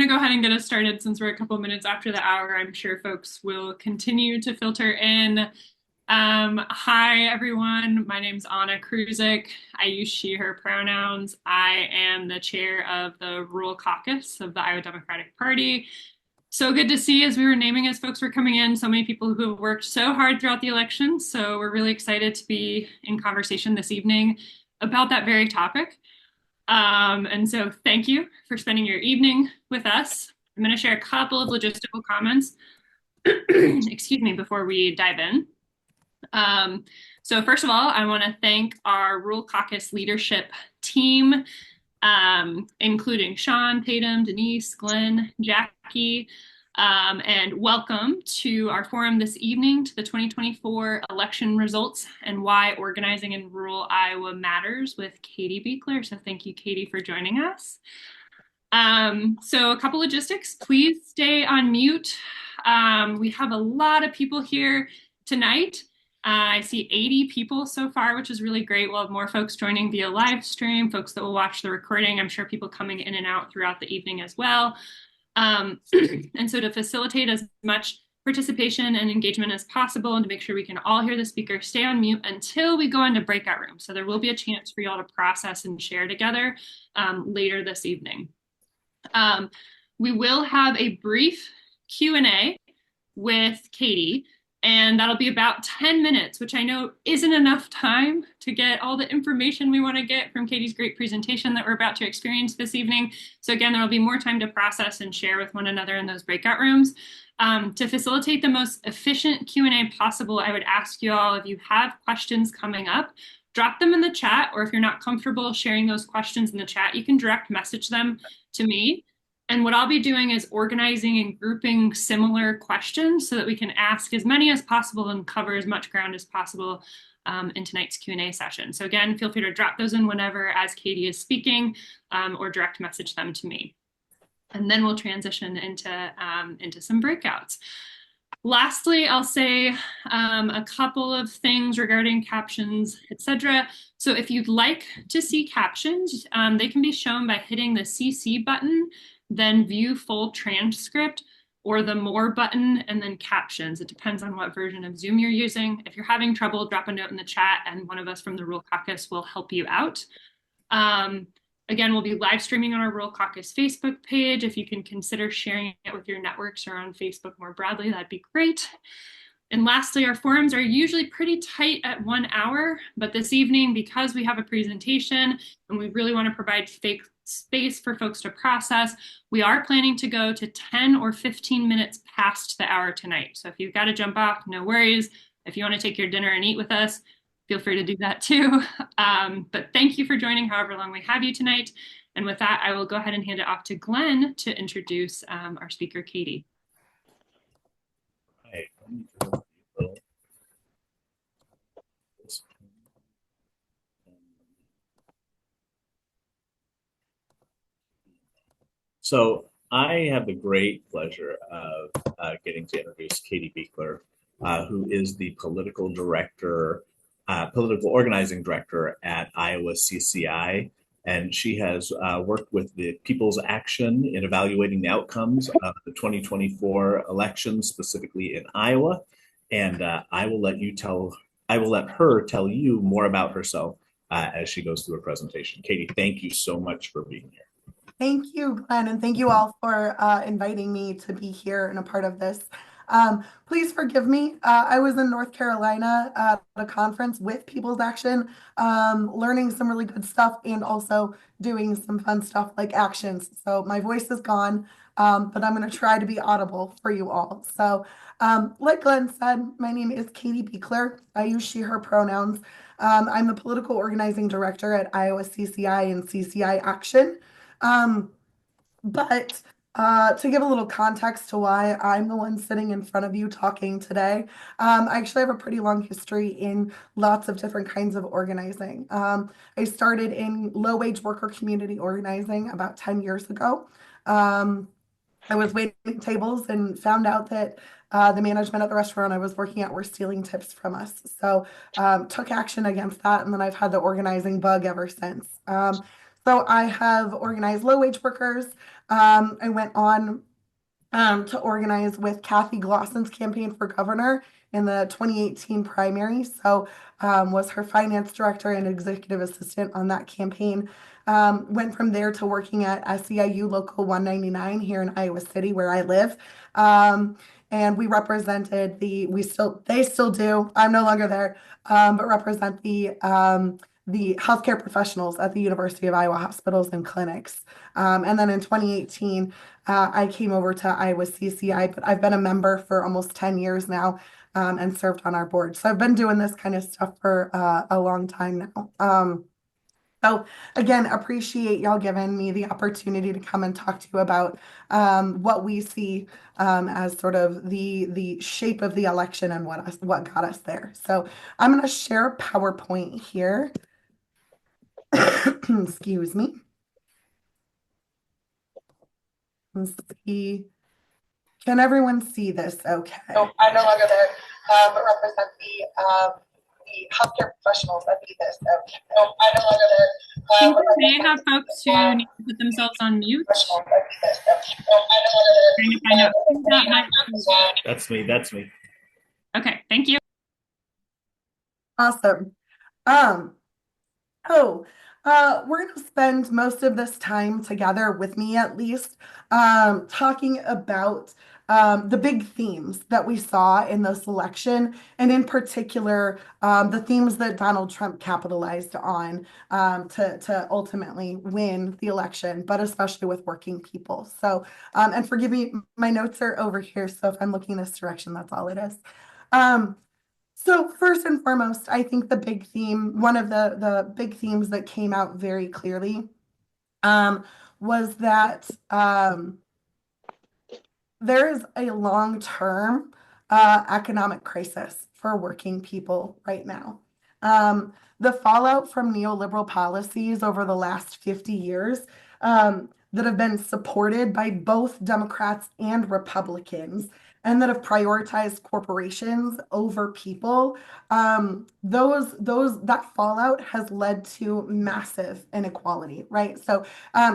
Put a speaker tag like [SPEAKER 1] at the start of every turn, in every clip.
[SPEAKER 1] going to go ahead and get us started since we're a couple minutes after the hour. I'm sure folks will continue to filter in. Hi, everyone. My name's Anna Kruzik. I use she, her pronouns. I am the chair of the Rural Caucus of the Iowa Democratic Party. So good to see as we were naming as folks were coming in, so many people who have worked so hard throughout the election. So we're really excited to be in conversation this evening about that very topic. And so thank you for spending your evening with us. I'm going to share a couple of logistical comments, excuse me, before we dive in. So first of all, I want to thank our Rural Caucus leadership team, including Sean, Tatum, Denise, Glenn, Jackie, and welcome to our forum this evening to the 2024 election results and why organizing in rural Iowa matters with Katie Biechler. So thank you, Katie, for joining us. So a couple logistics, please stay on mute. We have a lot of people here tonight. I see 80 people so far, which is really great. We'll have more folks joining via live stream, folks that will watch the recording. I'm sure people coming in and out throughout the evening as well. And so to facilitate as much participation and engagement as possible and to make sure we can all hear the speaker, stay on mute until we go into breakout rooms. So there will be a chance for you all to process and share together later this evening. We will have a brief Q&A with Katie, and that'll be about 10 minutes, which I know isn't enough time to get all the information we want to get from Katie's great presentation that we're about to experience this evening. So again, there will be more time to process and share with one another in those breakout rooms. To facilitate the most efficient Q&A possible, I would ask you all, if you have questions coming up, drop them in the chat, or if you're not comfortable sharing those questions in the chat, you can direct message them to me. And what I'll be doing is organizing and grouping similar questions so that we can ask as many as possible and cover as much ground as possible in tonight's Q&A session. So again, feel free to drop those in whenever as Katie is speaking or direct message them to me. And then we'll transition into some breakouts. Lastly, I'll say a couple of things regarding captions, etc. So if you'd like to see captions, they can be shown by hitting the CC button, then view full transcript, or the more button and then captions. It depends on what version of Zoom you're using. If you're having trouble, drop a note in the chat and one of us from the Rural Caucus will help you out. Again, we'll be live streaming on our Rural Caucus Facebook page. If you can consider sharing it with your networks or on Facebook more broadly, that'd be great. And lastly, our forums are usually pretty tight at 1 hour, but this evening, because we have a presentation and we really want to provide space for folks to process, we are planning to go to 10 or 15 minutes past the hour tonight. So if you've got to jump off, no worries. If you want to take your dinner and eat with us, feel free to do that too. But thank you for joining however long we have you tonight. And with that, I will go ahead and hand it off to Glenn to introduce our speaker, Katie.
[SPEAKER 2] Hi. So I have the great pleasure of getting to introduce Katie Biechler, who is the political organizing director at Iowa CCI. And she has worked with the People's Action in evaluating the outcomes of the 2024 elections, specifically in Iowa. And I will let her tell you more about herself as she goes through her presentation. Katie, thank you so much for being here.
[SPEAKER 3] Thank you, Glenn, and thank you all for inviting me to be here and a part of this. Please forgive me. I was in North Carolina at a conference with People's Action, learning some really good stuff and also doing some fun stuff like actions. So my voice is gone, but I'm going to try to be audible for you all. So like Glenn said, my name is Katie Biechler. I use she, her pronouns. I'm the political organizing director at Iowa CCI and CCI Action. But to give a little context to why I'm the one sitting in front of you talking today, I actually have a pretty long history in lots of different kinds of organizing. I started in low-wage worker community organizing about 10 years ago. I was waiting tables and found out that the management at the restaurant I was working at were stealing tips from us. So took action against that, and then I've had the organizing bug ever since. So I have organized low-wage workers, I went on to organize with Kathy Glossen's campaign for governor in the 2018 primary. So was her finance director and executive assistant on that campaign. Went from there to working at SEIU Local 199 here in Iowa City, where I live. And we represented they still do, I'm no longer there, but represent the healthcare professionals at the University of Iowa hospitals and clinics. And then in 2018, I came over to Iowa CCI, but I've been a member for almost 10 years now, and served on our board. So I've been doing this kind of stuff for a long time now. So again, appreciate y'all giving me the opportunity to come and talk to you about what we see as sort of the shape of the election and what got us there. So I'm going to share a PowerPoint here. Excuse me. Let's see. Can everyone see this okay? No, I'm no longer there, but represent the healthcare professionals that do this. So, no, I'm no longer there.
[SPEAKER 1] I think we may have folks who need to put themselves on mute.
[SPEAKER 3] Professionals that do this. So, no, I'm no longer there.
[SPEAKER 1] Trying to find out who that might be.
[SPEAKER 2] That's me. That's me.
[SPEAKER 1] Okay, thank you.
[SPEAKER 3] Awesome. So, we're going to spend most of this time together, with me at least, talking about the big themes that we saw in this election, and in particular, the themes that Donald Trump capitalized on to ultimately win the election, but especially with working people. So, and forgive me, my notes are over here, so if I'm looking this direction, that's all it is. So first and foremost, I think the big theme, one of the big themes that came out very clearly, was that there is a long-term economic crisis for working people right now. The fallout from neoliberal policies over the last 50 years that have been supported by both Democrats and Republicans, and that have prioritized corporations over people, that fallout has led to massive inequality, right? So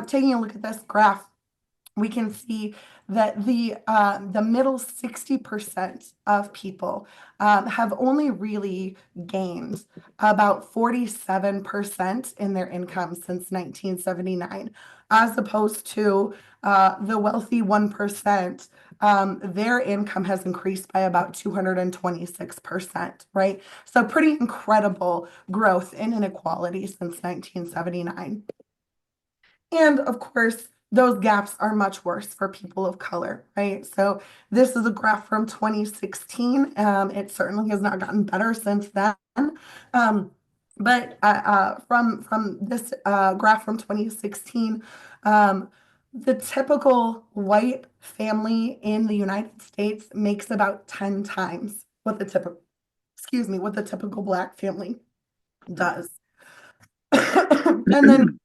[SPEAKER 3] taking a look at this graph, we can see that the middle 60% of people have only really gained about 47% in their income since 1979, as opposed to the wealthy 1%. Their income has increased by about 226%, right? So pretty incredible growth in inequality since 1979. And of course, those gaps are much worse for people of color, right? So this is a graph from 2016. It certainly has not gotten better since then. But from this graph from 2016, the typical white family in the United States makes about 10 times what the typical Black family does. And then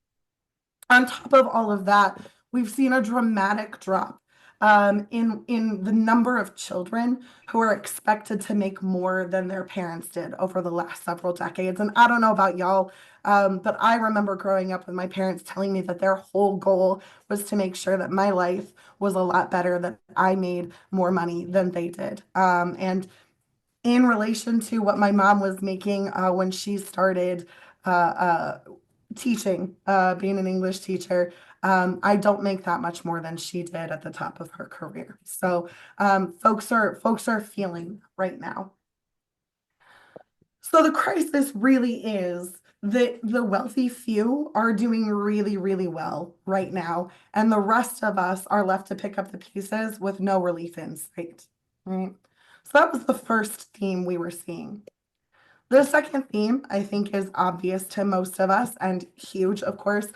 [SPEAKER 3] on top of all of that, we've seen a dramatic drop in the number of children who are expected to make more than their parents did over the last several decades. And I don't know about y'all, but I remember growing up with my parents telling me that their whole goal was to make sure that my life was a lot better, that I made more money than they did. And in relation to what my mom was making when she started teaching, being an English teacher, I don't make that much more than she did at the top of her career. So folks are feeling right now. So the crisis really is that the wealthy few are doing really, really well right now, and the rest of us are left to pick up the pieces with no relief in sight, right? So that was the first theme we were seeing. The second theme, I think, is obvious to most of us and huge, of course,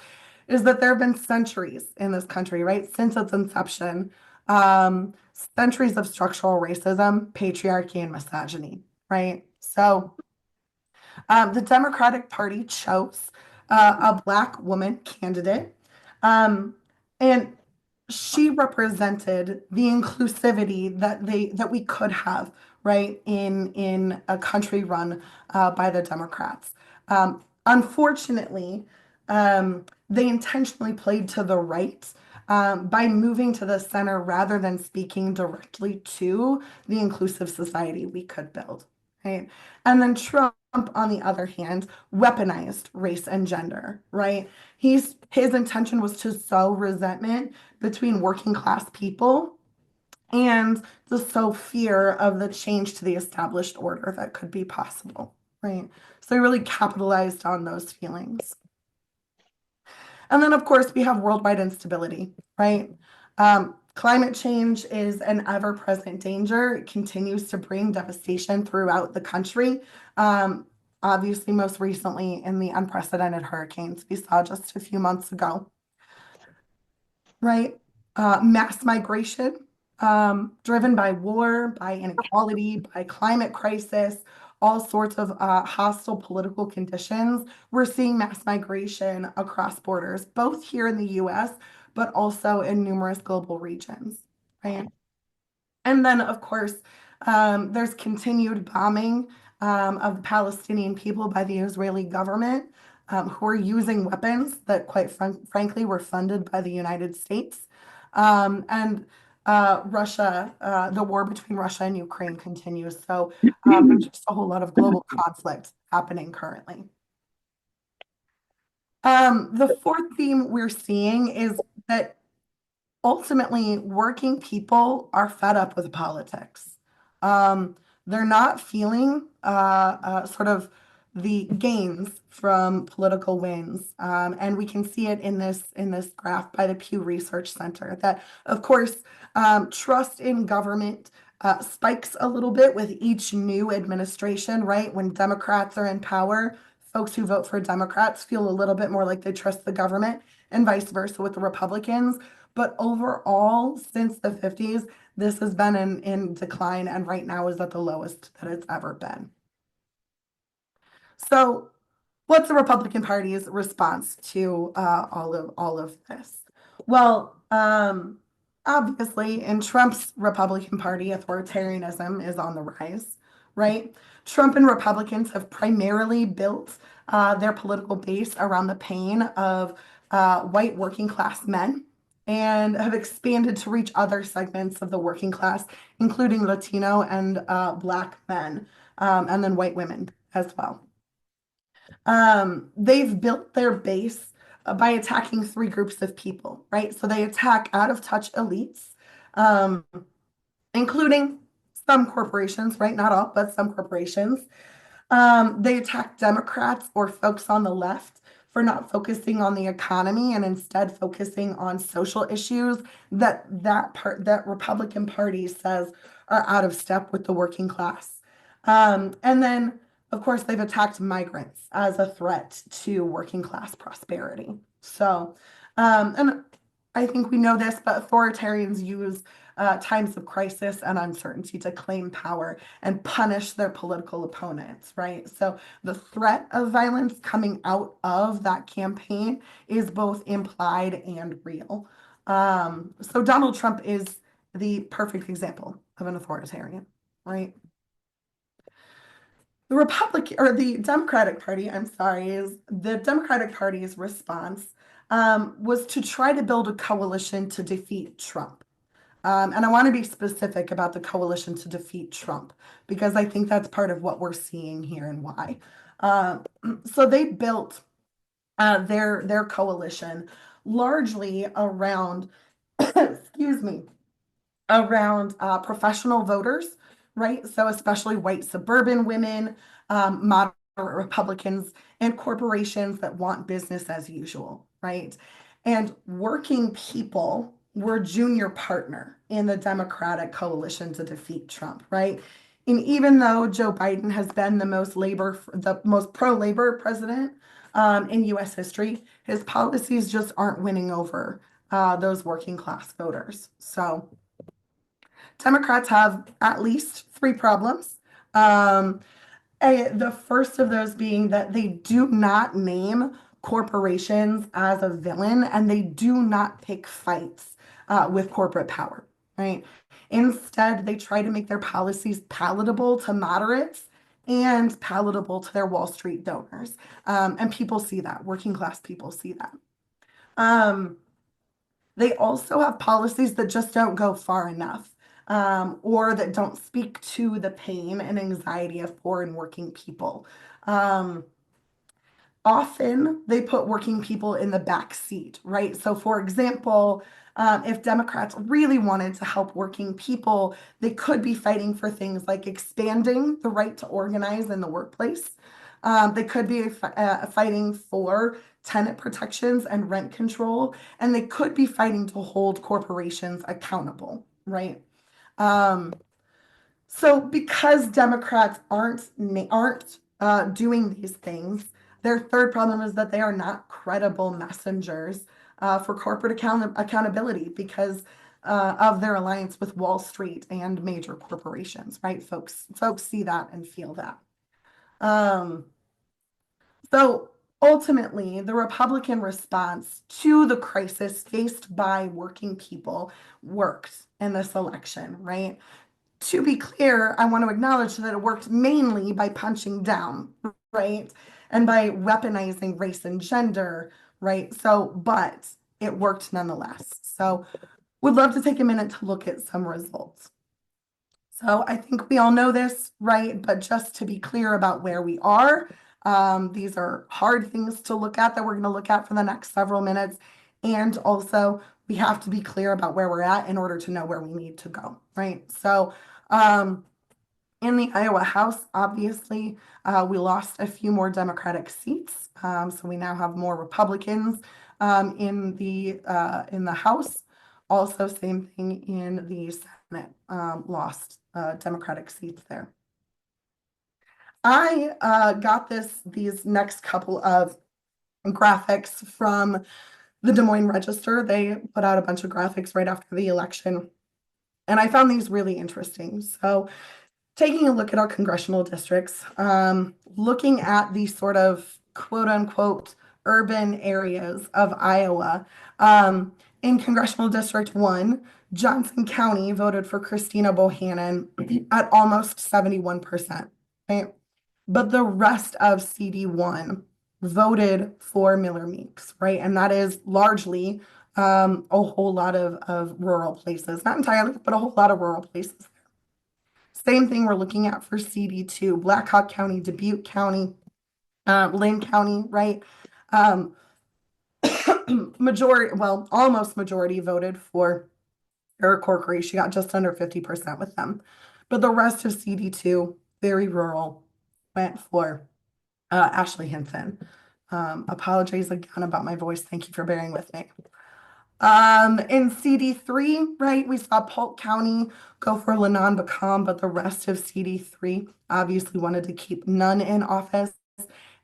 [SPEAKER 3] is that there have been centuries in this country, right? Since its inception, centuries of structural racism, patriarchy, and misogyny, right? So the Democratic Party chose a Black woman candidate, and she represented the inclusivity that we could have, right, in a country run by the Democrats. Unfortunately, they intentionally played to the right by moving to the center rather than speaking directly to the inclusive society we could build, right? And then Trump, on the other hand, weaponized race and gender, right? His intention was to sow resentment between working class people and to sow fear of the change to the established order that could be possible, right? So he really capitalized on those feelings. And then, of course, we have worldwide instability, right? Climate change is an ever-present danger. It continues to bring devastation throughout the country. Obviously, most recently in the unprecedented hurricanes we saw just a few months ago, right? Mass migration, driven by war, by inequality, by climate crisis, all sorts of hostile political conditions. We're seeing mass migration across borders, both here in the US, but also in numerous global regions, right? And then, of course, there's continued bombing of the Palestinian people by the Israeli government, who are using weapons that, quite frankly, were funded by the United States. And Russia, the war between Russia and Ukraine continues. So there's just a whole lot of global conflict happening currently. The fourth theme we're seeing is that ultimately, working people are fed up with politics. Um, they're not feeling sort of the gains from political wins, and we can see it in this graph by the Pew Research Center. That, of course, trust in government spikes a little bit with each new administration. Right, when Democrats are in power, folks who vote for Democrats feel a little bit more like they trust the government, and vice versa with the Republicans. But overall, since the 50s, this has been in decline and right now is at the lowest that it's ever been. So what's the Republican Party's response to all of this? Well, obviously, in Trump's Republican Party, authoritarianism is on the rise, right? Trump and Republicans have primarily built their political base around the pain of white working class men and have expanded to reach other segments of the working class, including Latino and Black men, and then white women as well. They've built their base by attacking three groups of people, right? So they attack out of touch elites, um, including some corporations, right? Not all, but some corporations. They attack Democrats or folks on the left for not focusing on the economy and instead focusing on social issues that Republican Party says are out of step with the working class. And then, of course, they've attacked migrants as a threat to working class prosperity. So, and I think we know this, but authoritarians use times of crisis and uncertainty to claim power and punish their political opponents, right? So the threat of violence coming out of that campaign is both implied and real. So Donald Trump is the perfect example of an authoritarian, right? The Republican or the Democratic Party, I'm sorry, is the Democratic Party's response was to try to build a coalition to defeat Trump. And I want to be specific about the coalition to defeat Trump because I think that's part of what we're seeing here and why. Uh, so they built their coalition largely around, excuse me, around professional voters, right? So especially white suburban women, moderate Republicans, and corporations that want business as usual, right? And working people were junior partner in the Democratic coalition to defeat Trump, right? And even though Joe Biden has been the most pro-labor president in U.S. history, his policies just aren't winning over those working class voters. So Democrats have at least three problems. The first of those being that they do not name corporations as a villain and they do not pick fights with corporate power, right? Instead, they try to make their policies palatable to moderates and palatable to their Wall Street donors. And people see that, working class people see that. Um, They also have policies that just don't go far enough, or that don't speak to the pain and anxiety of poor and working people. Um, Often they put working people in the back seat, right? So, for example, if Democrats really wanted to help working people, they could be fighting for things like expanding the right to organize in the workplace. They could be fighting for tenant protections and rent control, and they could be fighting to hold corporations accountable, right? Um, so because Democrats aren't doing these things, their third problem is that they are not credible messengers for corporate accountability because of their alliance with Wall Street and major corporations, right? Folks see that and feel that. Um, so ultimately, the Republican response to the crisis faced by working people worked in this election, right? To be clear, I want to acknowledge that it worked mainly by punching down, right? And by weaponizing race and gender, right? So, but it worked nonetheless. So, would love to take a minute to look at some results. So, I think we all know this, right? But just to be clear about where we are, these are hard things to look at that we're going to look at for the next several minutes. And also, we have to be clear about where we're at in order to know where we need to go, right? So, in the Iowa House, obviously, we lost a few more Democratic seats, so we now have more Republicans in the House. Also, same thing in the Senate, lost Democratic seats there. I got these next couple of graphics from the Des Moines Register. They put out a bunch of graphics right after the election, and I found these really interesting. So, taking a look at our congressional districts, looking at the sort of quote unquote urban areas of Iowa. In Congressional District 1, Johnson County voted for Christina Bohannon at almost 71%, right? But the rest of CD1 voted for Miller Meeks, right? And that is largely a whole lot of rural places, not entirely, but a whole lot of rural places. Same thing we're looking at for CD2, Blackhawk County, Dubuque County, Lynn County, right? Um, almost majority voted for Eric Corkery. She got just under 50% with them. But the rest of CD2, very rural, went for Ashley Hinton. Apologize again about my voice. Thank you for bearing with me. In CD3, right, we saw Polk County go for Lennon Bacall, but the rest of CD3 obviously wanted to keep none in office.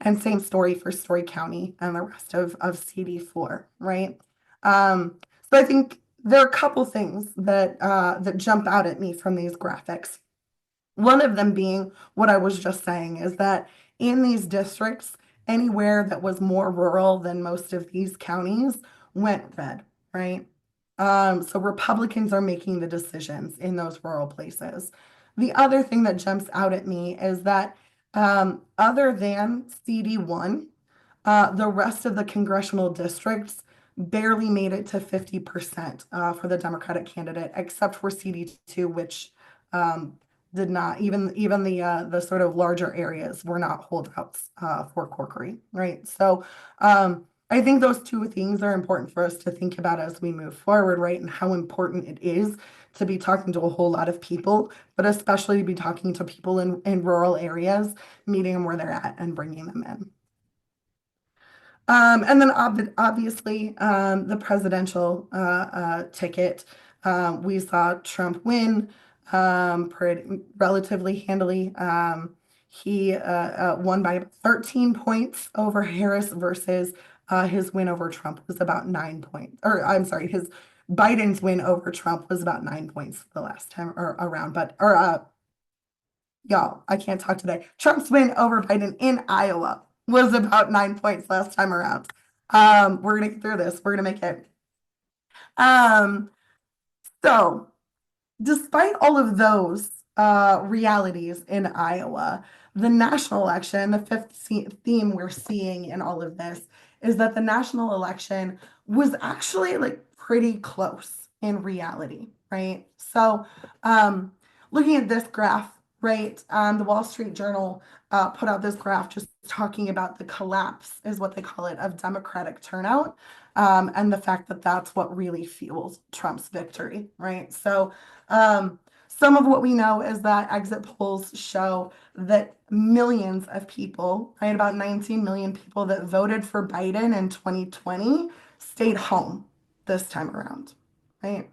[SPEAKER 3] And same story for Story County and the rest of CD4, right? So I think there are a couple things that jump out at me from these graphics. One of them being what I was just saying is that in these districts, anywhere that was more rural than most of these counties went red, right? So Republicans are making the decisions in those rural places. The other thing that jumps out at me is that other than CD1, the rest of the congressional districts barely made it to 50% for the Democratic candidate, except for CD2, which did not, even the sort of larger areas were not holdouts for Corkery, right? So I think those two things are important for us to think about as we move forward, right? And how important it is to be talking to a whole lot of people, but especially to be talking to people in rural areas, meeting them where they're at and bringing them in. And then obviously the presidential ticket, we saw Trump win relatively handily. He won by 13 points over Harris versus his win over Trump was about 9 points. Or I'm sorry, his Biden's win over Trump was about 9 points the last time around. Y'all, I can't talk today. Trump's win over Biden in Iowa was about 9 points last time around. We're gonna get through this. We're gonna make it. Um, so despite all of those realities in Iowa, the national election, the fifth theme we're seeing in all of this is that the national election was actually like pretty close in reality, right? So, um, looking at this graph, right, the Wall Street Journal put out this graph just talking about the collapse, is what they call it, of Democratic turnout, and the fact that that's what really fuels Trump's victory, right? So, some of what we know is that exit polls show that millions of people, right, about 19 million people that voted for Biden in 2020 stayed home this time around, right?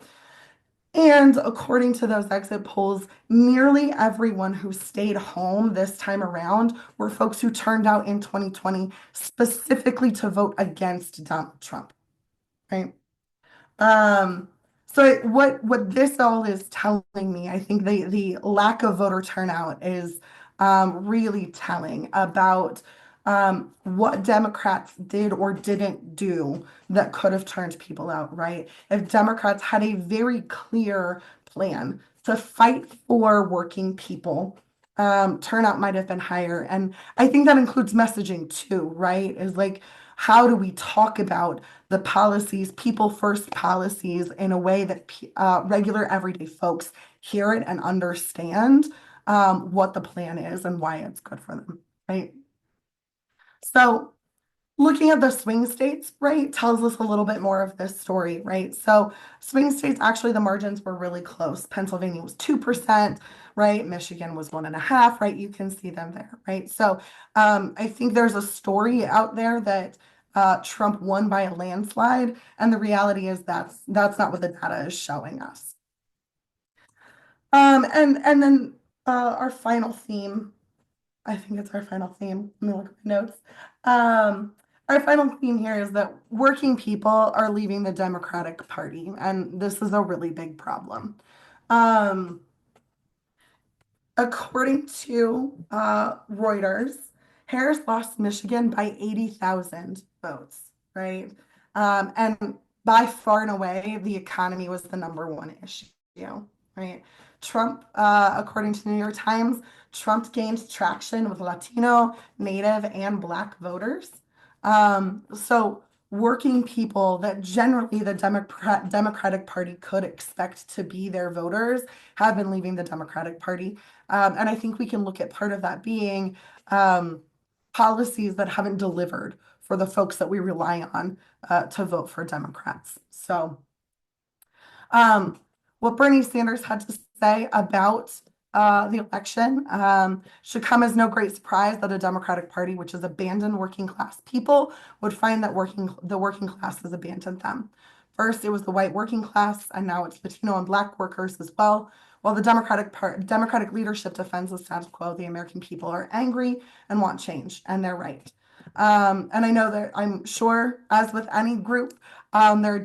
[SPEAKER 3] And according to those exit polls, nearly everyone who stayed home this time around were folks who turned out in 2020 specifically to vote against Donald Trump, right? Um, what this all is telling me, I think the lack of voter turnout is really telling about what Democrats did or didn't do that could have turned people out, right? If Democrats had a very clear plan to fight for working people, turnout might have been higher. And I think that includes messaging too, right? Is like, how do we talk about the policies, people first policies, in a way that regular everyday folks hear it and understand what the plan is and why it's good for them, right? So looking at the swing states, right, tells us a little bit more of this story, right? So swing states, actually, the margins were really close. Pennsylvania was 2%, right? Michigan was 1.5%, right? You can see them there, right? So I think there's a story out there that Trump won by a landslide, and the reality is that's not what the data is showing us. And then our final theme, I think it's our final theme. Let me look at my notes. Our final theme here is that working people are leaving the Democratic Party, and this is a really big problem. According to Reuters, Harris lost Michigan by 80,000 votes, right? And by far and away, the economy was the number one issue, right? Trump, according to the New York Times, Trump gained traction with Latino, Native, and Black voters. So working people that generally the Democratic Party could expect to be their voters have been leaving the Democratic Party. And I think we can look at part of that being policies that haven't delivered for the folks that we rely on to vote for Democrats. So what Bernie Sanders had to say about the election should come as no great surprise that a Democratic Party, which has abandoned working class people, would find that the working class has abandoned them. First, it was the white working class, and now it's Latino and Black workers as well. While the Democratic leadership defends the status quo, the American people are angry and want change, and they're right. And I know that I'm sure, as with any group, there are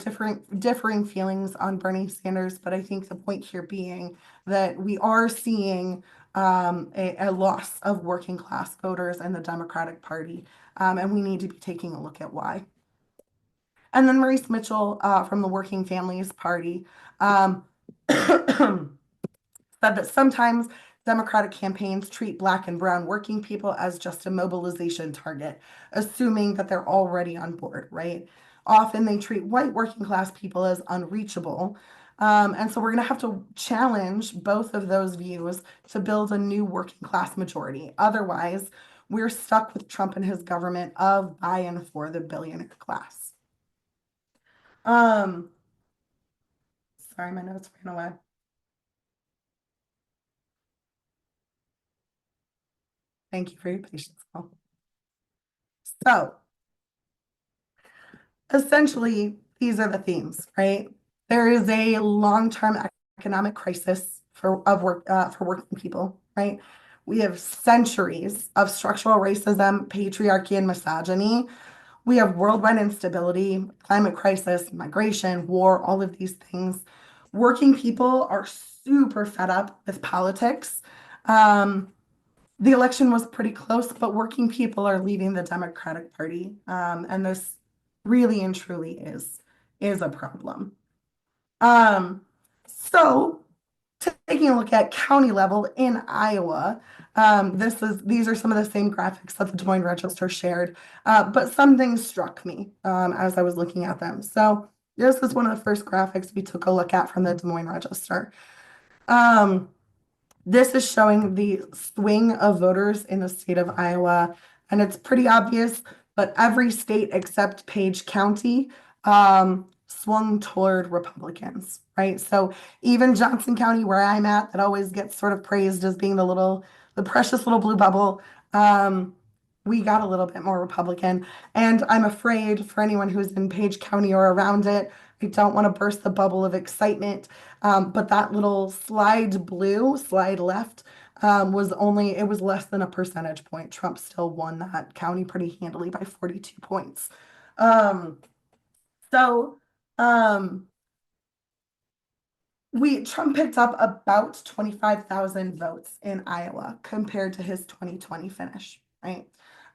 [SPEAKER 3] differing feelings on Bernie Sanders, but I think the point here being that we are seeing a loss of working class voters in the Democratic Party, and we need to be taking a look at why. And then Maurice Mitchell from the Working Families Party said that sometimes Democratic campaigns treat Black and brown working people as just a mobilization target, assuming that they're already on board, right? Often they treat white working class people as unreachable. And so we're going to have to challenge both of those views to build a new working class majority. Otherwise, we're stuck with Trump and his government of by and for the billionaire class. Sorry, my notes ran away. Thank you for your patience, Paul. So essentially, these are the themes, right? There is a long-term economic crisis for working people, right? We have centuries of structural racism, patriarchy, and misogyny. We have worldwide instability, climate crisis, migration, war, all of these things. Working people are super fed up with politics. The election was pretty close, but working people are leaving the Democratic Party, and this really and truly is a problem. So to taking a look at county level in Iowa, these are some of the same graphics that the Des Moines Register shared, but some things struck me as I was looking at them. So this is one of the first graphics we took a look at from the Des Moines Register. Um, this is showing the swing of voters in the state of Iowa, and it's pretty obvious, but every state except Page County swung toward Republicans, right? So even Johnson County, where I'm at, that always gets sort of praised as being the precious little blue bubble, um, we got a little bit more Republican. And I'm afraid for anyone who's in Page County or around it, I don't want to burst the bubble of excitement, but that little slide blue, slide left, it was less than a percentage point. Trump still won that county pretty handily by 42 points. Um, so, um, Trump picked up about 25,000 votes in Iowa compared to his 2020 finish, right?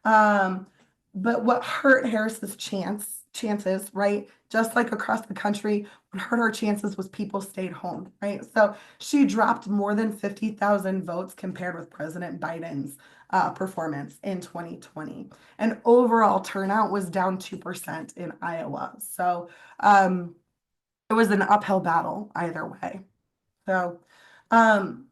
[SPEAKER 3] Um, but what hurt Harris's chances, right? Just like across the country, what hurt her chances was people stayed home, right? So she dropped more than 50,000 votes compared with President Biden's performance in 2020. And overall turnout was down 2% in Iowa. So it was an uphill battle either way. So, um,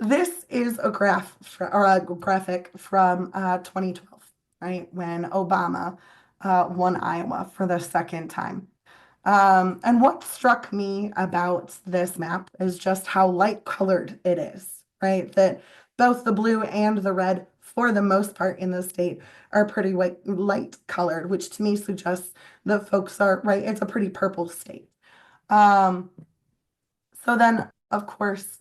[SPEAKER 3] this is a graphic from 2012, right? When Obama won Iowa for the second time. And what struck me about this map is just how light colored it is, right? That both the blue and the red, for the most part in the state, are pretty light colored, which to me suggests that folks are, right, it's a pretty purple state. Um, so then, of course,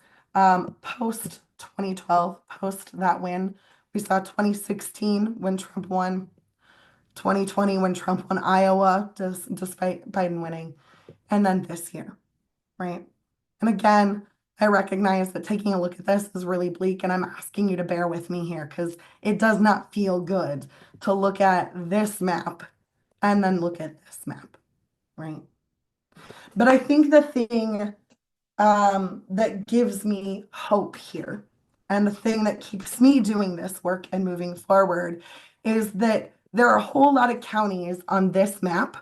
[SPEAKER 3] post 2012, post that win, we saw 2016 when Trump won, 2020 when Trump won Iowa, despite Biden winning, and then this year, right? And again, I recognize that taking a look at this is really bleak, and I'm asking you to bear with me here because it does not feel good to look at this map and then look at this map, right? But I think the thing that gives me hope here. And the thing that keeps me doing this work and moving forward is that there are a whole lot of counties on this map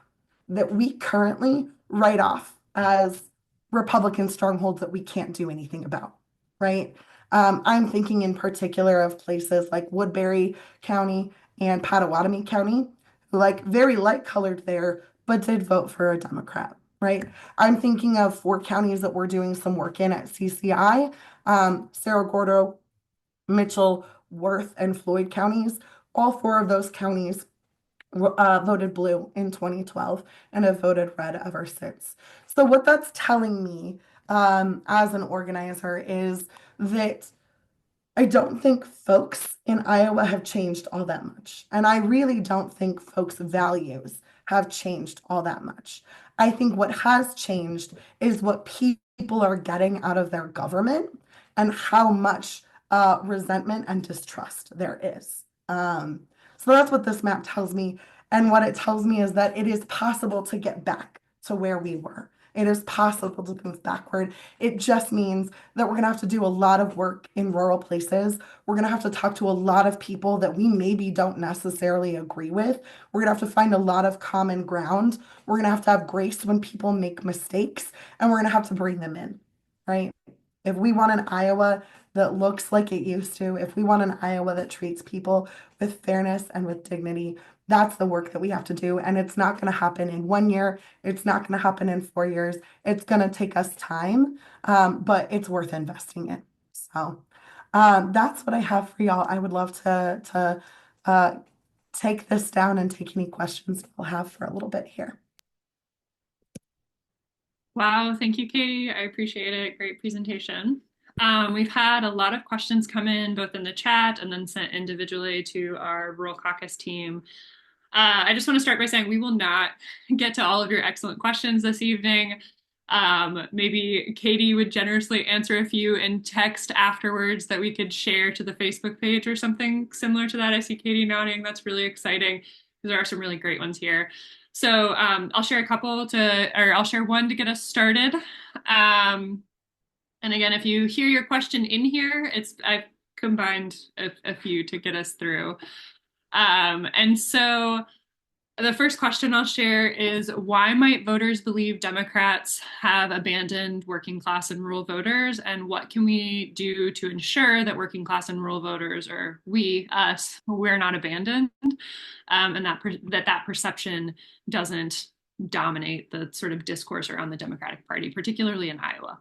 [SPEAKER 3] that we currently write off as Republican strongholds that we can't do anything about, right? I'm thinking in particular of places like Woodbury County and Pottawatomie County, like very light colored there, but did vote for a Democrat, right? I'm thinking of 4 counties that we're doing some work in at CCI, Cerro Gordo, Mitchell, Worth, and Floyd counties. All 4 of those counties voted blue in 2012 and have voted red ever since. So what that's telling me as an organizer is that I don't think folks in Iowa have changed all that much. And I really don't think folks' values have changed all that much. I think what has changed is what people are getting out of their government and how much resentment and distrust there is. So that's what this map tells me. And what it tells me is that it is possible to get back to where we were. It is possible to move backward. It just means that we're going to have to do a lot of work in rural places. We're going to have to talk to a lot of people that we maybe don't necessarily agree with. We're going to have to find a lot of common ground. We're going to have grace when people make mistakes, and we're going to have to bring them in, right? If we want an Iowa that looks like it used to, if we want an Iowa that treats people with fairness and with dignity, that's the work that we have to do. And it's not going to happen in 1 year. It's not going to happen in 4 years. It's going to take us time, but it's worth investing in. So that's what I have for y'all. I would love to take this down and take any questions we'll have for a little bit here.
[SPEAKER 1] Wow, thank you, Katie. I appreciate it. Great presentation. We've had a lot of questions come in, both in the chat and then sent individually to our Rural Caucus team. I just want to start by saying we will not get to all of your excellent questions this evening. Maybe Katie would generously answer a few in text afterwards that we could share to the Facebook page or something similar to that. I see Katie nodding. That's really exciting. There are some really great ones here. So I'll share one to get us started. And again, if you hear your question in here, I've combined a few to get us through. And so the first question I'll share is why might voters believe Democrats have abandoned working class and rural voters? And what can we do to ensure that working class and rural voters, or we're not abandoned, and that perception doesn't dominate the sort of discourse around the Democratic Party, particularly in Iowa?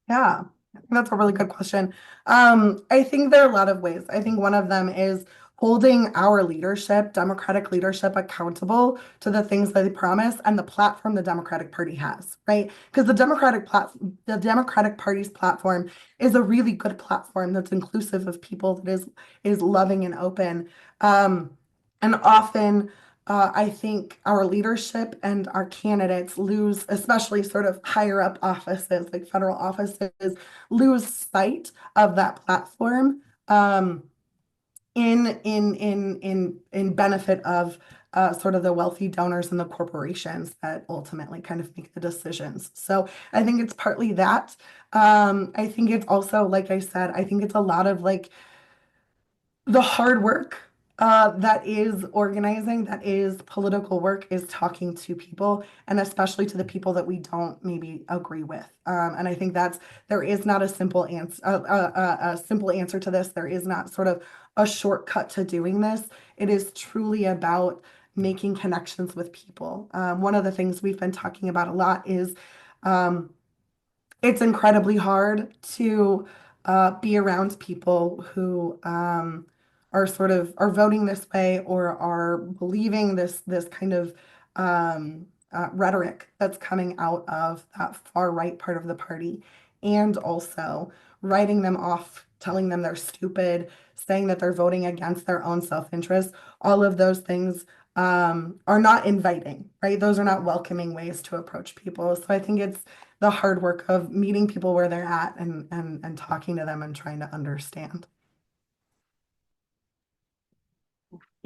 [SPEAKER 3] Yeah, I think that's a really good question. I think there are a lot of ways. I think one of them is holding our leadership, Democratic leadership, accountable to the things that they promise and the platform the Democratic Party has, right? Because the Democratic Party's platform is a really good platform that's inclusive of people, that is loving and open. And often I think our leadership and our candidates lose, especially sort of higher up offices, like federal offices, lose sight of that platform in benefit of sort of the wealthy donors and the corporations that ultimately kind of make the decisions. So I think it's partly that. I think it's also, like I said, I think it's a lot of like the hard work that is organizing, that is political work, is talking to people, and especially to the people that we don't maybe agree with. And I think there is not a simple answer, a simple answer to this. There is not sort of a shortcut to doing this. It is truly about making connections with people. One of the things we've been talking about a lot is um, it's incredibly hard to be around people who are voting this way or are believing this kind of rhetoric that's coming out of that far right part of the party, and also writing them off, telling them they're stupid, saying that they're voting against their own self-interest. All of those things are not inviting, right? Those are not welcoming ways to approach people. So I think it's the hard work of meeting people where they're at and talking to them and trying to understand.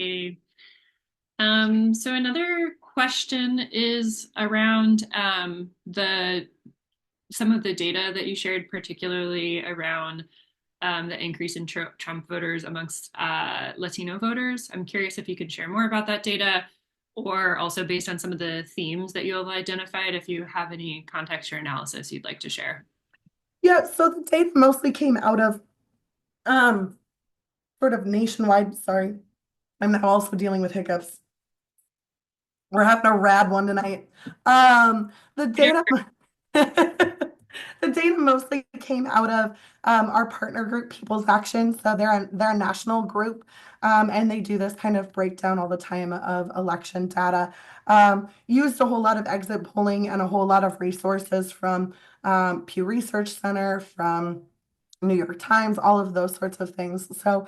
[SPEAKER 1] Okay. So another question is around the some of the data that you shared, particularly around the increase in Trump voters amongst Latino voters. I'm curious if you could share more about that data, or also based on some of the themes that you have identified, if you have any context or analysis you'd like to share.
[SPEAKER 3] Yeah, so the data mostly came out of um, sort of nationwide. Sorry, I'm now also dealing with hiccups. We're having a rad one tonight. The data, the data mostly came out of our partner group, People's Action. So they're a national group, and they do this kind of breakdown all the time of election data. Used a whole lot of exit polling and a whole lot of resources from Pew Research Center, from New York Times, all of those sorts of things. So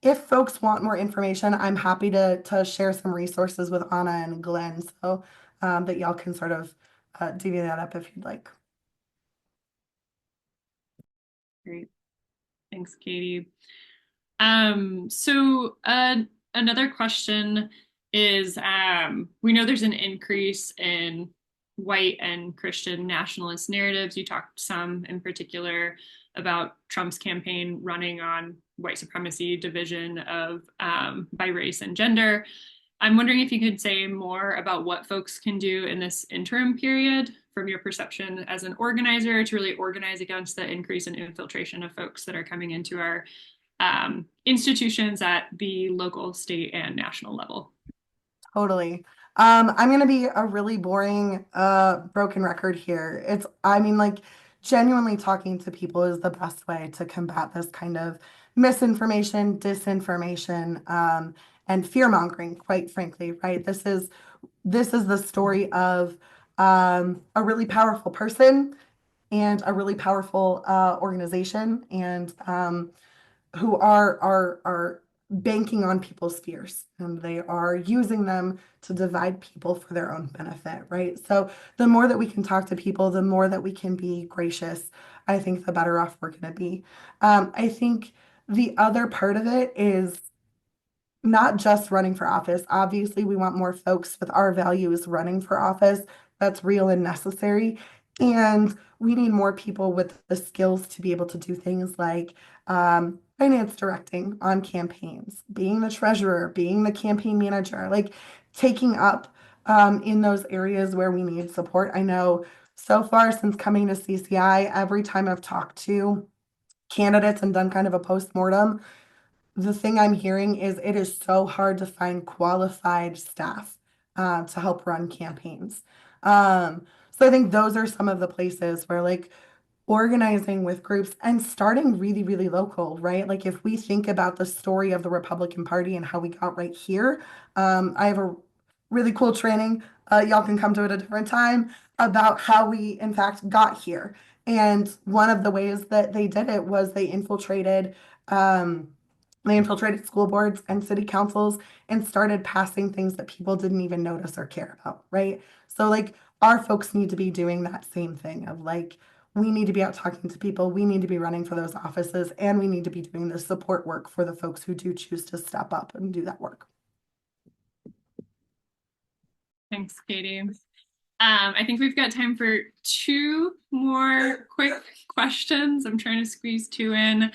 [SPEAKER 3] if folks want more information, I'm happy to share some resources with Anna and Glenn so that y'all can sort of divvy that up if you'd like.
[SPEAKER 1] Great. Thanks, Katie. So another question is we know there's an increase in white and Christian nationalist narratives. You talked some in particular about Trump's campaign running on white supremacy, division of by race and gender. I'm wondering if you could say more about what folks can do in this interim period from your perception as an organizer to really organize against the increase in infiltration of folks that are coming into our institutions at the local, state, and national level.
[SPEAKER 3] Totally. I'm gonna be a really boring, broken record here. I mean, like, genuinely talking to people is the best way to combat this kind of misinformation, disinformation, and fear mongering, quite frankly, right? This is the story of a really powerful person and a really powerful organization, and who are banking on people's fears, and they are using them to divide people for their own benefit, right? So the more that we can talk to people, the more that we can be gracious, I think the better off we're going to be. I think the other part of it is not just running for office. Obviously, we want more folks with our values running for office. That's real and necessary. And we need more people with the skills to be able to do things like finance directing on campaigns, being the treasurer, being the campaign manager, like taking up in those areas where we need support. I know so far since coming to CCI, every time I've talked to candidates and done kind of a post-mortem, the thing I'm hearing is it is so hard to find qualified staff to help run campaigns. So I think those are some of the places where like organizing with groups and starting really, really local, right? Like if we think about the story of the Republican Party and how we got right here, I have a really cool training. Y'all can come to it at a different time about how we, in fact, got here. And one of the ways that they did it was um, they infiltrated school boards and city councils and started passing things that people didn't even notice or care about, right? So like our folks need to be doing that same thing of like we need to be out talking to people, we need to be running for those offices, and we need to be doing the support work for the folks who do choose to step up and do that work.
[SPEAKER 1] Thanks, Katie. I think we've got time for two more quick questions. I'm trying to squeeze two in.